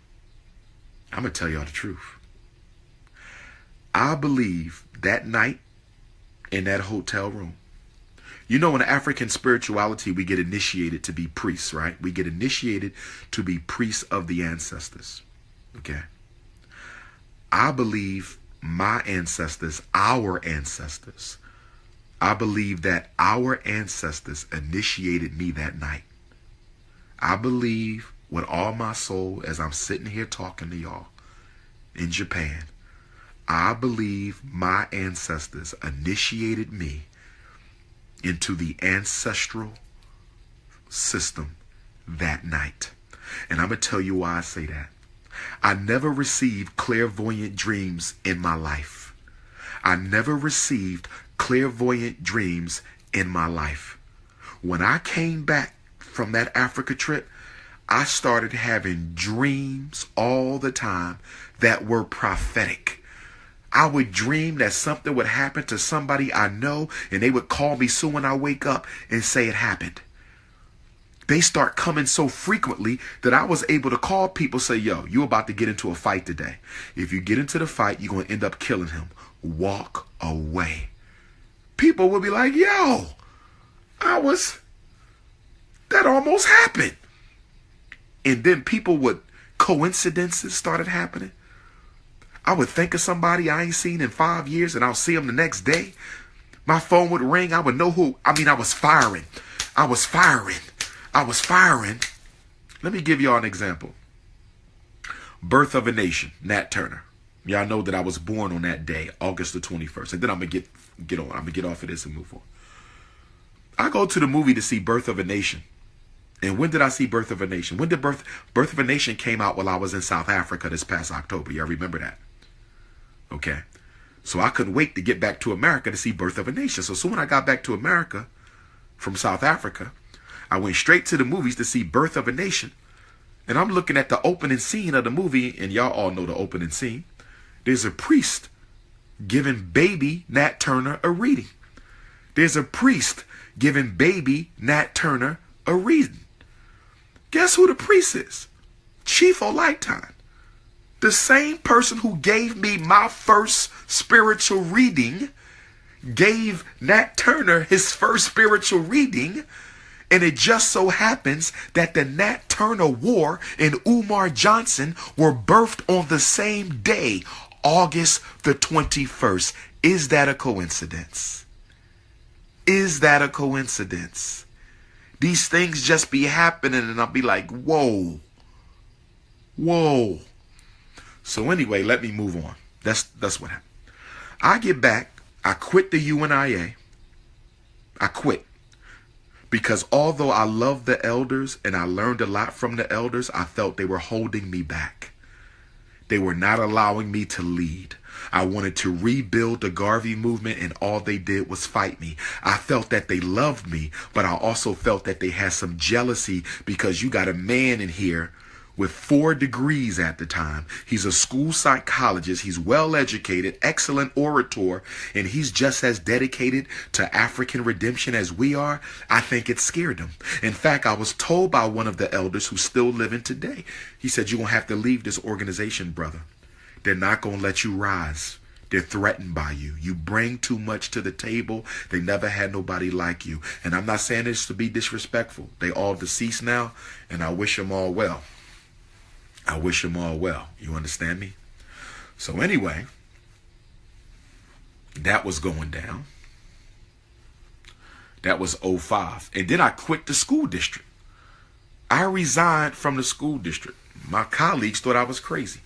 I'm going to tell y'all the truth. I believe that night in that hotel room, you know, in African spirituality, we get initiated to be priests, right? We get initiated to be priests of the ancestors. Okay. I believe my ancestors, our ancestors, I believe that our ancestors initiated me that night. I believe with all my soul, as I'm sitting here talking to y'all in Japan, I believe my ancestors initiated me into the ancestral system that night. And I'm going to tell you why I say that. I never received clairvoyant dreams in my life. I never received clairvoyant dreams in my life. When I came back from that Africa trip, I started having dreams all the time that were prophetic. I would dream that something would happen to somebody I know, and they would call me soon when I wake up and say it happened. They start coming so frequently that I was able to call people, say, yo, you about to get into a fight today. If you get into the fight, you're going to end up killing him. Walk away. People would be like, yo, that almost happened. And then coincidences started happening. I would think of somebody I ain't seen in 5 years, and I'll see them the next day. My phone would ring. I would know who. I was firing. I was firing. Let me give y'all an example. Birth of a Nation, Nat Turner. Y'all know that I was born on that day, August the 21st. And then I'm going to get on. I'm going to get off of this and move on. I go to the movie to see Birth of a Nation. And when did I see Birth of a Nation? When did Birth of a Nation came out while I was in South Africa this past October? Y'all remember that? Okay. So I couldn't wait to get back to America to see Birth of a Nation. So soon when I got back to America from South Africa, I went straight to the movies to see Birth of a Nation. And I'm looking at the opening scene of the movie, and y'all all know the opening scene. There's a priest giving baby Nat Turner a reading. There's a priest giving baby Nat Turner a reading. Guess who the priest is? Chief Olaitan. The same person who gave me my first spiritual reading gave Nat Turner his first spiritual reading. And it just so happens that the Nat Turner War and Umar Johnson were birthed on the same day, August the 21st. Is that a coincidence? Is that a coincidence? These things just be happening, and I'll be like, whoa. Whoa. So anyway, let me move on. That's what happened. I get back. I quit the UNIA. I quit. Because although I loved the elders and I learned a lot from the elders, I felt they were holding me back. They were not allowing me to lead. I wanted to rebuild the Garvey movement, and all they did was fight me. I felt that they loved me, but I also felt that they had some jealousy, because you got a man in here with 4 degrees at the time. He's a school psychologist. He's well educated, excellent orator, and he's just as dedicated to African redemption as we are. I think it scared him. In fact, I was told by one of the elders who's still living today, he said, you're going to have to leave this organization, brother. They're not going to let you rise. They're threatened by you. You bring too much to the table. They never had nobody like you. And I'm not saying this to be disrespectful. They all deceased now, and I wish them all well. I wish them all well. You understand me? So anyway, that was going down. That was 2005. And then I quit the school district. I resigned from the school district. My colleagues thought I was crazy.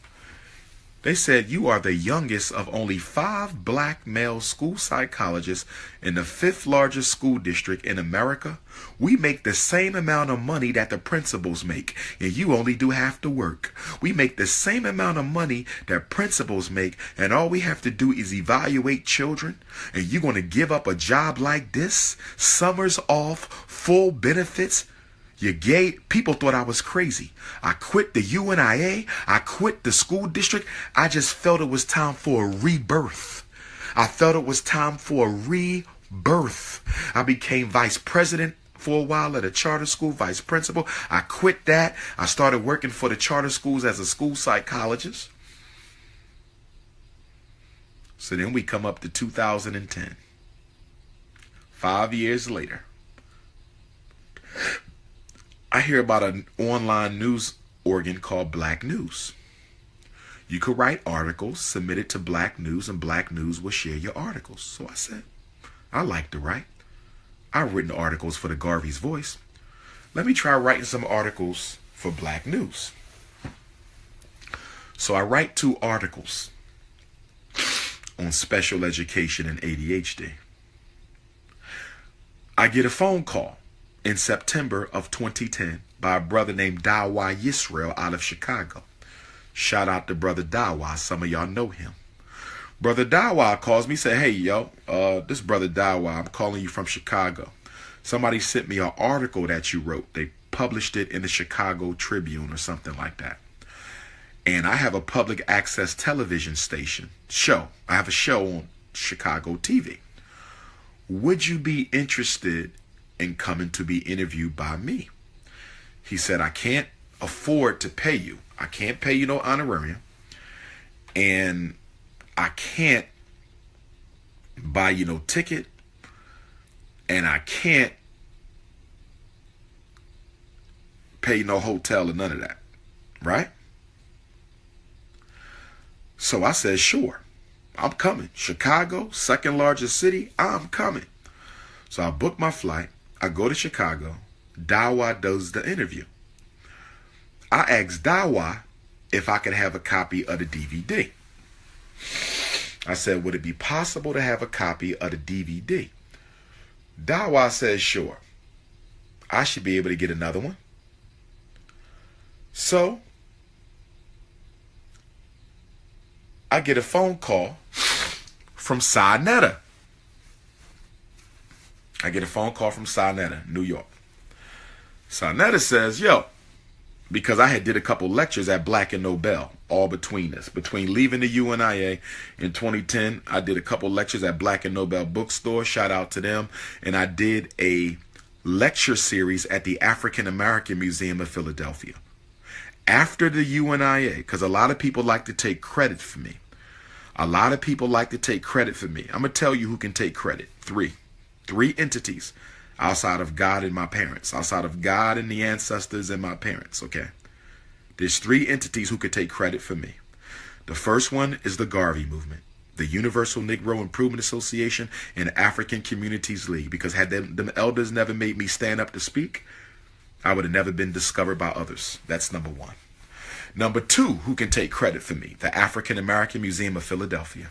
They said you are the youngest of only 5 black male school psychologists in the 5th largest school district in America. We make the same amount of money that the principals make, and you only do half the work. We make the same amount of money that principals make, and all we have to do is evaluate children, and you're going to give up a job like this? Summers off, full benefits? You gay? People thought I was crazy. I quit the UNIA. I quit the school district. I just felt it was time for a rebirth. I felt it was time for a rebirth. I became vice president for a while at a charter school, vice principal. I quit that. I started working for the charter schools as a school psychologist. So then we come up to 2010. 5 years later, I hear about an online news organ called Black News. You could write articles, submit it to Black News, and Black News will share your articles. So I said, I like to write. I've written articles for the Garvey's Voice. Let me try writing some articles for Black News. So I write 2 articles on special education and ADHD. I get a phone call in September of 2010 by a brother named Dawa Yisrael out of Chicago. Shout out to Brother Dawa. Some of y'all know him. Brother Dawa calls me, say, hey, yo, this Brother Dawa, I'm calling you from Chicago. Somebody sent me an article that you wrote. They published it in the Chicago Tribune or something like that. And I have a public access television station show. I have a show on Chicago TV. Would you be interested in coming to be interviewed by me? He said, I can't afford to pay you. I can't pay you no honorarium. And I can't buy you no ticket. And I can't pay you no hotel or none of that. Right? So I said, sure, I'm coming. Chicago, 2nd largest city, I'm coming. So I booked my flight. I go to Chicago. Dawa does the interview. I asked Dawa if I could have a copy of the DVD. I said, would it be possible to have a copy of the DVD? Dawa says, sure. I should be able to get another one. So I get a phone call from Sinetta. I get a phone call from Sinetta, New York. Sinetta says, yo, because I had did a couple lectures at Black and Nobel, all between us. Between leaving the UNIA in 2010, I did a couple lectures at Black and Nobel bookstore. Shout out to them. And I did a lecture series at the African American Museum of Philadelphia. After the UNIA, because a lot of people like to take credit for me. A lot of people like to take credit for me. I'm going to tell you who can take credit. 3 entities outside of God and my parents, outside of God and the ancestors and my parents, okay? There's 3 entities who could take credit for me. The first one is the Garvey movement, the Universal Negro Improvement Association and African Communities League, because had them elders never made me stand up to speak, I would have never been discovered by others. That's number 1. Number 2, who can take credit for me? The African American Museum of Philadelphia.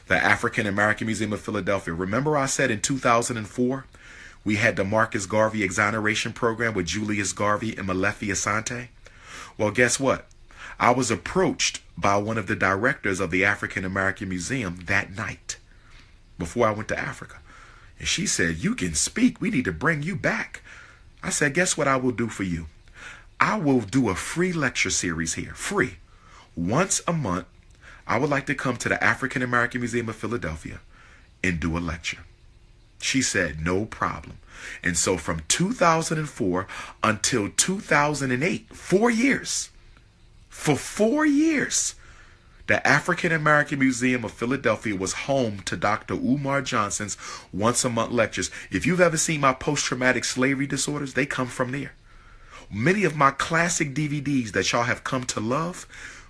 The African American Museum of Philadelphia. Remember I said in 2004, we had the Marcus Garvey exoneration program with Julius Garvey and Malefi Asante? Well, guess what? I was approached by one of the directors of the African American Museum that night before I went to Africa. And she said, you can speak. We need to bring you back. I said, guess what I will do for you? I will do a free lecture series here. Free. Once a month, I would like to come to the African American Museum of Philadelphia and do a lecture. She said, no problem. And so from 2004 until 2008, 4 years, for 4 years, the African American Museum of Philadelphia was home to Dr. Umar Johnson's once a month lectures. If you've ever seen my post-traumatic slavery disorders, they come from there. Many of my classic DVDs that y'all have come to love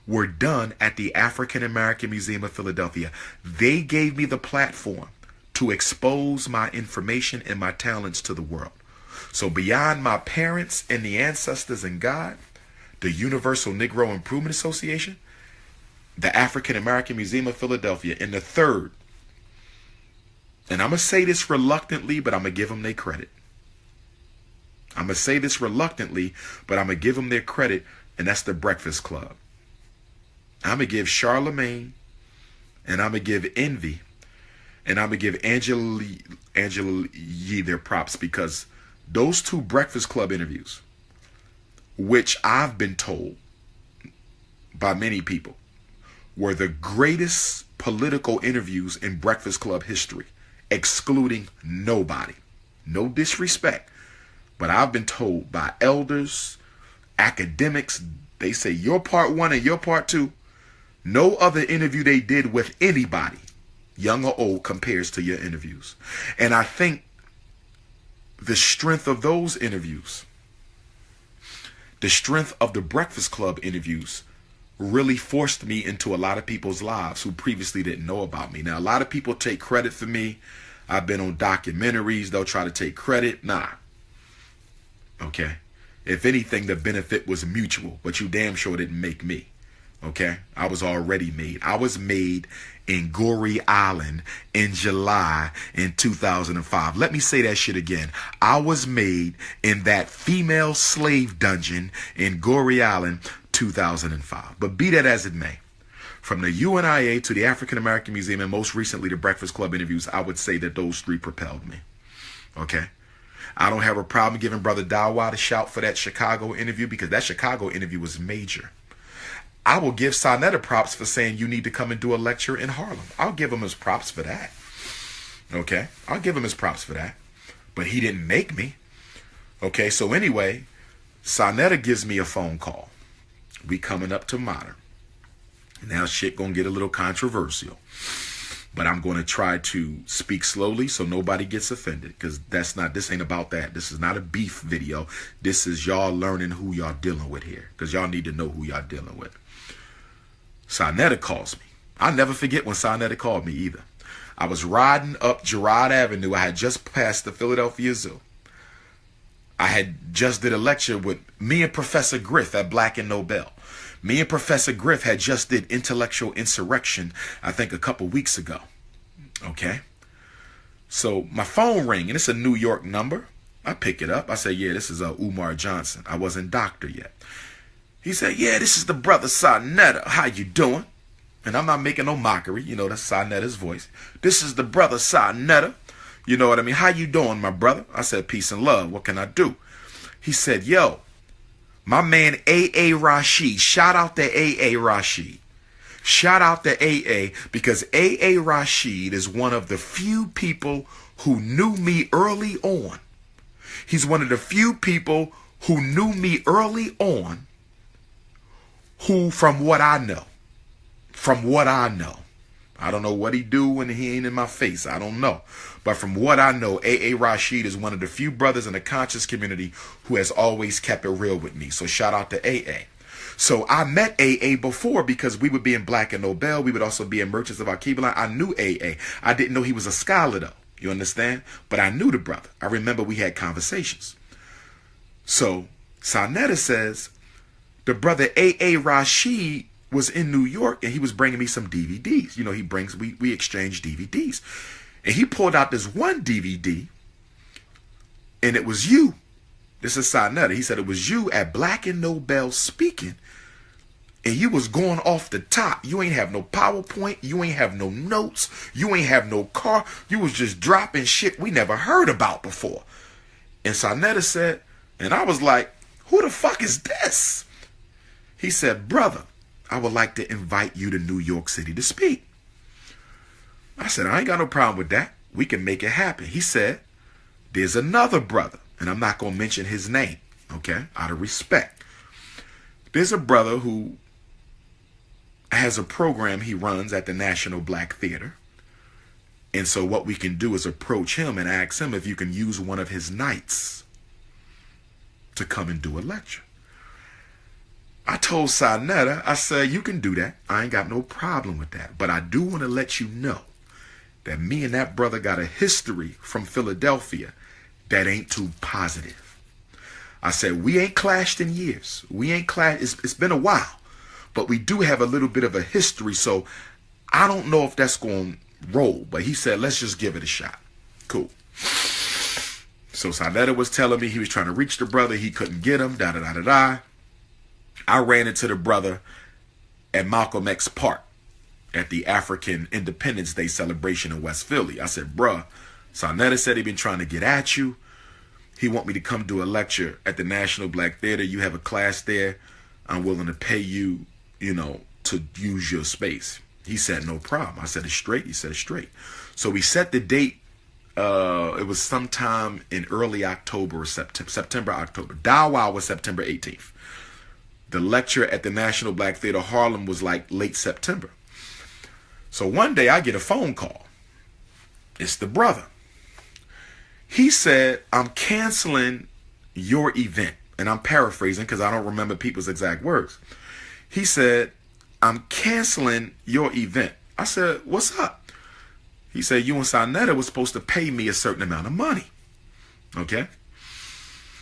were done at the African American Museum of Philadelphia. They gave me the platform to expose my information and my talents to the world. So beyond my parents and the ancestors and God, the Universal Negro Improvement Association, the African American Museum of Philadelphia, in the third, and I'm going to say this reluctantly, but I'm going to give them their credit. I'm going to say this reluctantly, but I'm going to give them their credit, and that's the Breakfast Club. I'm going to give Charlemagne, and I'm going to give Envy, and I'm going to give Angela Yee their props, because those two Breakfast Club interviews, which I've been told by many people, were the greatest political interviews in Breakfast Club history, excluding nobody. No disrespect, but I've been told by elders, academics, they say your part one and your part two, no other interview they did with anybody, young or old, compares to your interviews. And I think the strength of those interviews, the strength of the Breakfast Club interviews, really forced me into a lot of people's lives who previously didn't know about me. Now, a lot of people take credit for me. I've been on documentaries. They'll try to take credit. Nah. Okay. If anything, the benefit was mutual, but you damn sure didn't make me. Okay. I was already made. I was made in Goree Island in July in 2005. Let me say that shit again. I was made in that female slave dungeon in Goree Island 2005. But be that as it may, from the UNIA to the African American Museum and most recently the Breakfast Club interviews, I would say that those three propelled me. Okay? I don't have a problem giving Brother Dawa a shout for that Chicago interview, because that Chicago interview was major. I will give Sonetta props for saying you need to come and do a lecture in Harlem. I'll give him his props for that. Okay? I'll give him his props for that. But he didn't make me. Okay? So anyway, Sonetta gives me a phone call. We coming up to Modern. Now shit gonna get a little controversial. But I'm going to try to speak slowly so nobody gets offended, because this ain't about that. This is not a beef video. This is y'all learning who y'all dealing with here, because y'all need to know who y'all dealing with. Sonetta calls me. I'll never forget when Sonetta called me either. I was riding up Girard Avenue. I had just passed the Philadelphia Zoo. I had just did a lecture with me and Professor Griff at Black and Nobel. Me and Professor Griff had just did Intellectual Insurrection, I think a couple weeks ago. Okay. So my phone rang, and it's a New York number. I pick it up. I say, yeah, this is Umar Johnson. I wasn't doctor yet. He said, yeah, this is the brother Sonetta. How you doing? And I'm not making no mockery. You know, that's Sonetta's voice. This is the brother Sonetta. You know what I mean? How you doing, my brother? I said, peace and love. What can I do? He said, yo, my man A.A. Rashid. Shout out to A.A. Rashid. Shout out to A.A. because A.A. Rashid is one of the few people who knew me early on. He's one of the few people who knew me early on who, from what I know, I don't know what he do when he ain't in my face. I don't know. But from what I know, A.A. Rashid is one of the few brothers in the conscious community who has always kept it real with me. So shout out to A.A. So I met A.A. before because we would be in Black and Nobel. We would also be in Merchants of Akibalan. I knew A.A. I didn't know he was a scholar, though. You understand? But I knew the brother. I remember we had conversations. So Sonetta says the brother A.A. Rashid was in New York and he was bringing me some DVDs. You know, we exchanged DVDs. And he pulled out this one DVD and it was you. This is Sonetta. He said it was you at Black and Nobel speaking. And you was going off the top. You ain't have no PowerPoint. You ain't have no notes. You ain't have no car. You was just dropping shit we never heard about before. And Sonetta said, and I was like, who the fuck is this? He said, brother, I would like to invite you to New York City to speak. I said, I ain't got no problem with that. We can make it happen. He said, there's another brother, and I'm not going to mention his name, okay, out of respect. There's a brother who has a program he runs at the National Black Theater. And so what we can do is approach him and ask him if you can use one of his nights to come and do a lecture. I told Sonetta, I said, you can do that. I ain't got no problem with that. But I do want to let you know that me and that brother got a history from Philadelphia that ain't too positive. I said, we ain't clashed in years. We ain't clashed. It's been a while. but we do have a little bit of a history, so I don't know if that's going to roll. But he said, let's just give it a shot. Cool. So Sarnetta was telling me he was trying to reach the brother. He couldn't get him, da-da-da-da-da. I ran into the brother at Malcolm X Park at the African Independence Day celebration in West Philly. I said, bruh, Sarnetta said he been trying to get at you. He want me to come do a lecture at the National Black Theater. You have a class there. I'm willing to pay you, to use your space. He said, no problem. I said, it's straight. He said, it's straight. So we set the date. It was sometime in early October or September, October. Dawa was September 18th. The lecture at the National Black Theater Harlem was like late September. So one day I get a phone call. It's the brother. He said, I'm canceling your event. And I'm paraphrasing because I don't remember people's exact words. He said, I'm canceling your event. I said, what's up? He said, you and Sarnetta was supposed to pay me a certain amount of money. Okay?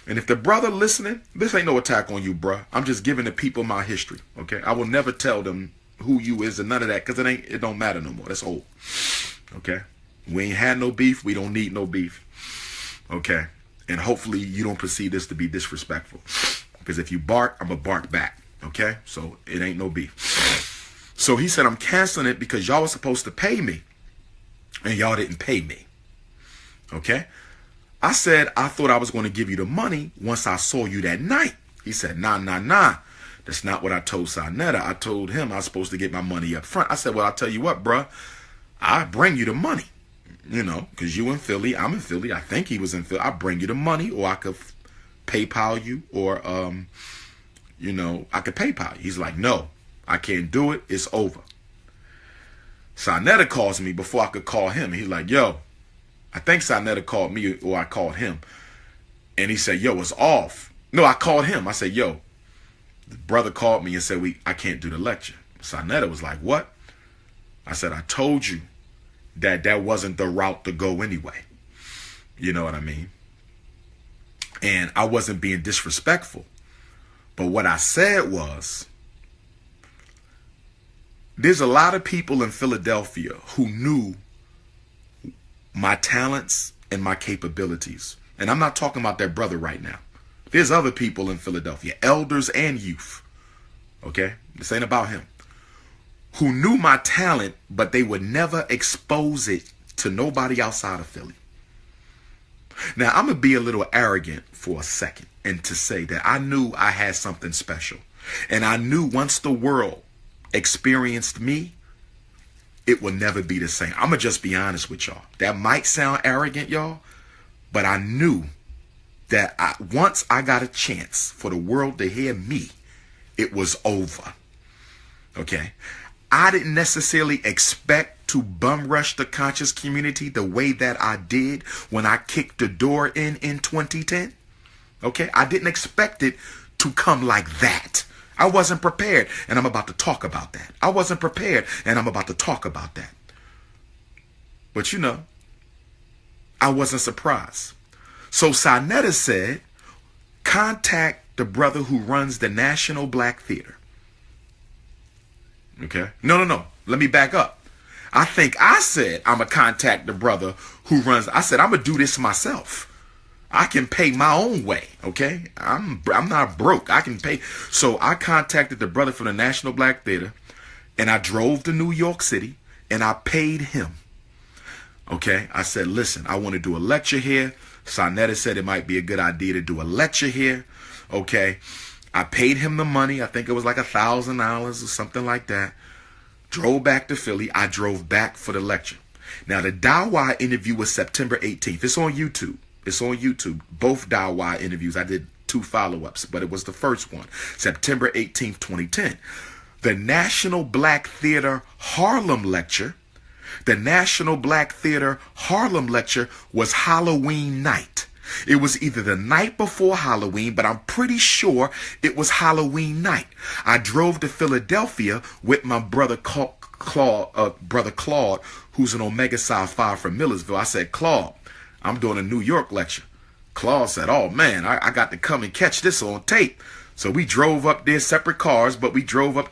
And if the brother listening, this ain't no attack on you, bruh. I'm just giving the people my history. Okay? I will never tell them who you is and none of that because it don't matter no more. That's old. Okay? We ain't had no beef. We don't need no beef. Okay? And hopefully you don't perceive this to be disrespectful. Because if you bark, I'm going to bark back. Okay? So it ain't no beef. So he said, I'm canceling it because y'all was supposed to pay me. And y'all didn't pay me. Okay? I said, I thought I was going to give you the money once I saw you that night. He said, nah. That's not what I told Sarnetta. I told him I was supposed to get my money up front. I said, well, I'll tell you what, bruh. I bring you the money. Because you in Philly, I'm in Philly. I think he was in Philly. I bring you the money, or I could PayPal you, or, I could PayPal you. He's like, no, I can't do it. It's over. Sarnetta calls me before I could call him. He's like, yo, I think Sarnetta called me or I called him. And he said, yo, it's off. No, I called him. I said, yo, the brother called me and said, I can't do the lecture. Sarnetta was like, what? I said, I told you that wasn't the route to go anyway. You know what I mean? And I wasn't being disrespectful. But what I said was, there's a lot of people in Philadelphia who knew my talents and my capabilities. And I'm not talking about that brother right now. There's other people in Philadelphia, elders and youth. Okay? This ain't about him. Who knew my talent, but they would never expose it to nobody outside of Philly. Now, I'm going to be a little arrogant for a second and to say that I knew I had something special. And I knew once the world experienced me, it will never be the same. I'm going to just be honest with y'all. That might sound arrogant, y'all, but I knew that once I got a chance for the world to hear me, it was over. Okay? I didn't necessarily expect to bum rush the conscious community the way that I did when I kicked the door in 2010. Okay? I didn't expect it to come like that. I wasn't prepared, and I'm about to talk about that. I wasn't prepared, and I'm about to talk about that. But I wasn't surprised. So Sarnetta said, contact the brother who runs the National Black Theater. Okay? No. Let me back up. I think I said I'm going to contact the brother who runs. I said, I'm going to do this myself. I can pay my own way, okay? I'm not broke. I can pay. So I contacted the brother from the National Black Theater, and I drove to New York City, and I paid him. Okay? I said, listen, I want to do a lecture here. Sarnetta said it might be a good idea to do a lecture here. Okay? I paid him the money. I think it was like $1,000 or something like that. Drove back to Philly. I drove back for the lecture. Now, the Dawa interview was September 18th. It's on YouTube. It's on YouTube. Both Dawa interviews. I did 2 follow-ups, but it was the first one. September 18th, 2010. The National Black Theater Harlem lecture. The National Black Theater Harlem lecture was Halloween night. It was either the night before Halloween, but I'm pretty sure it was Halloween night. I drove to Philadelphia with my brother Claude, who's an Omega Psi Phi from Millersville. I said, Claude, I'm doing a New York lecture. Claude said, oh man, I got to come and catch this on tape. So we drove up there, separate cars, but we drove up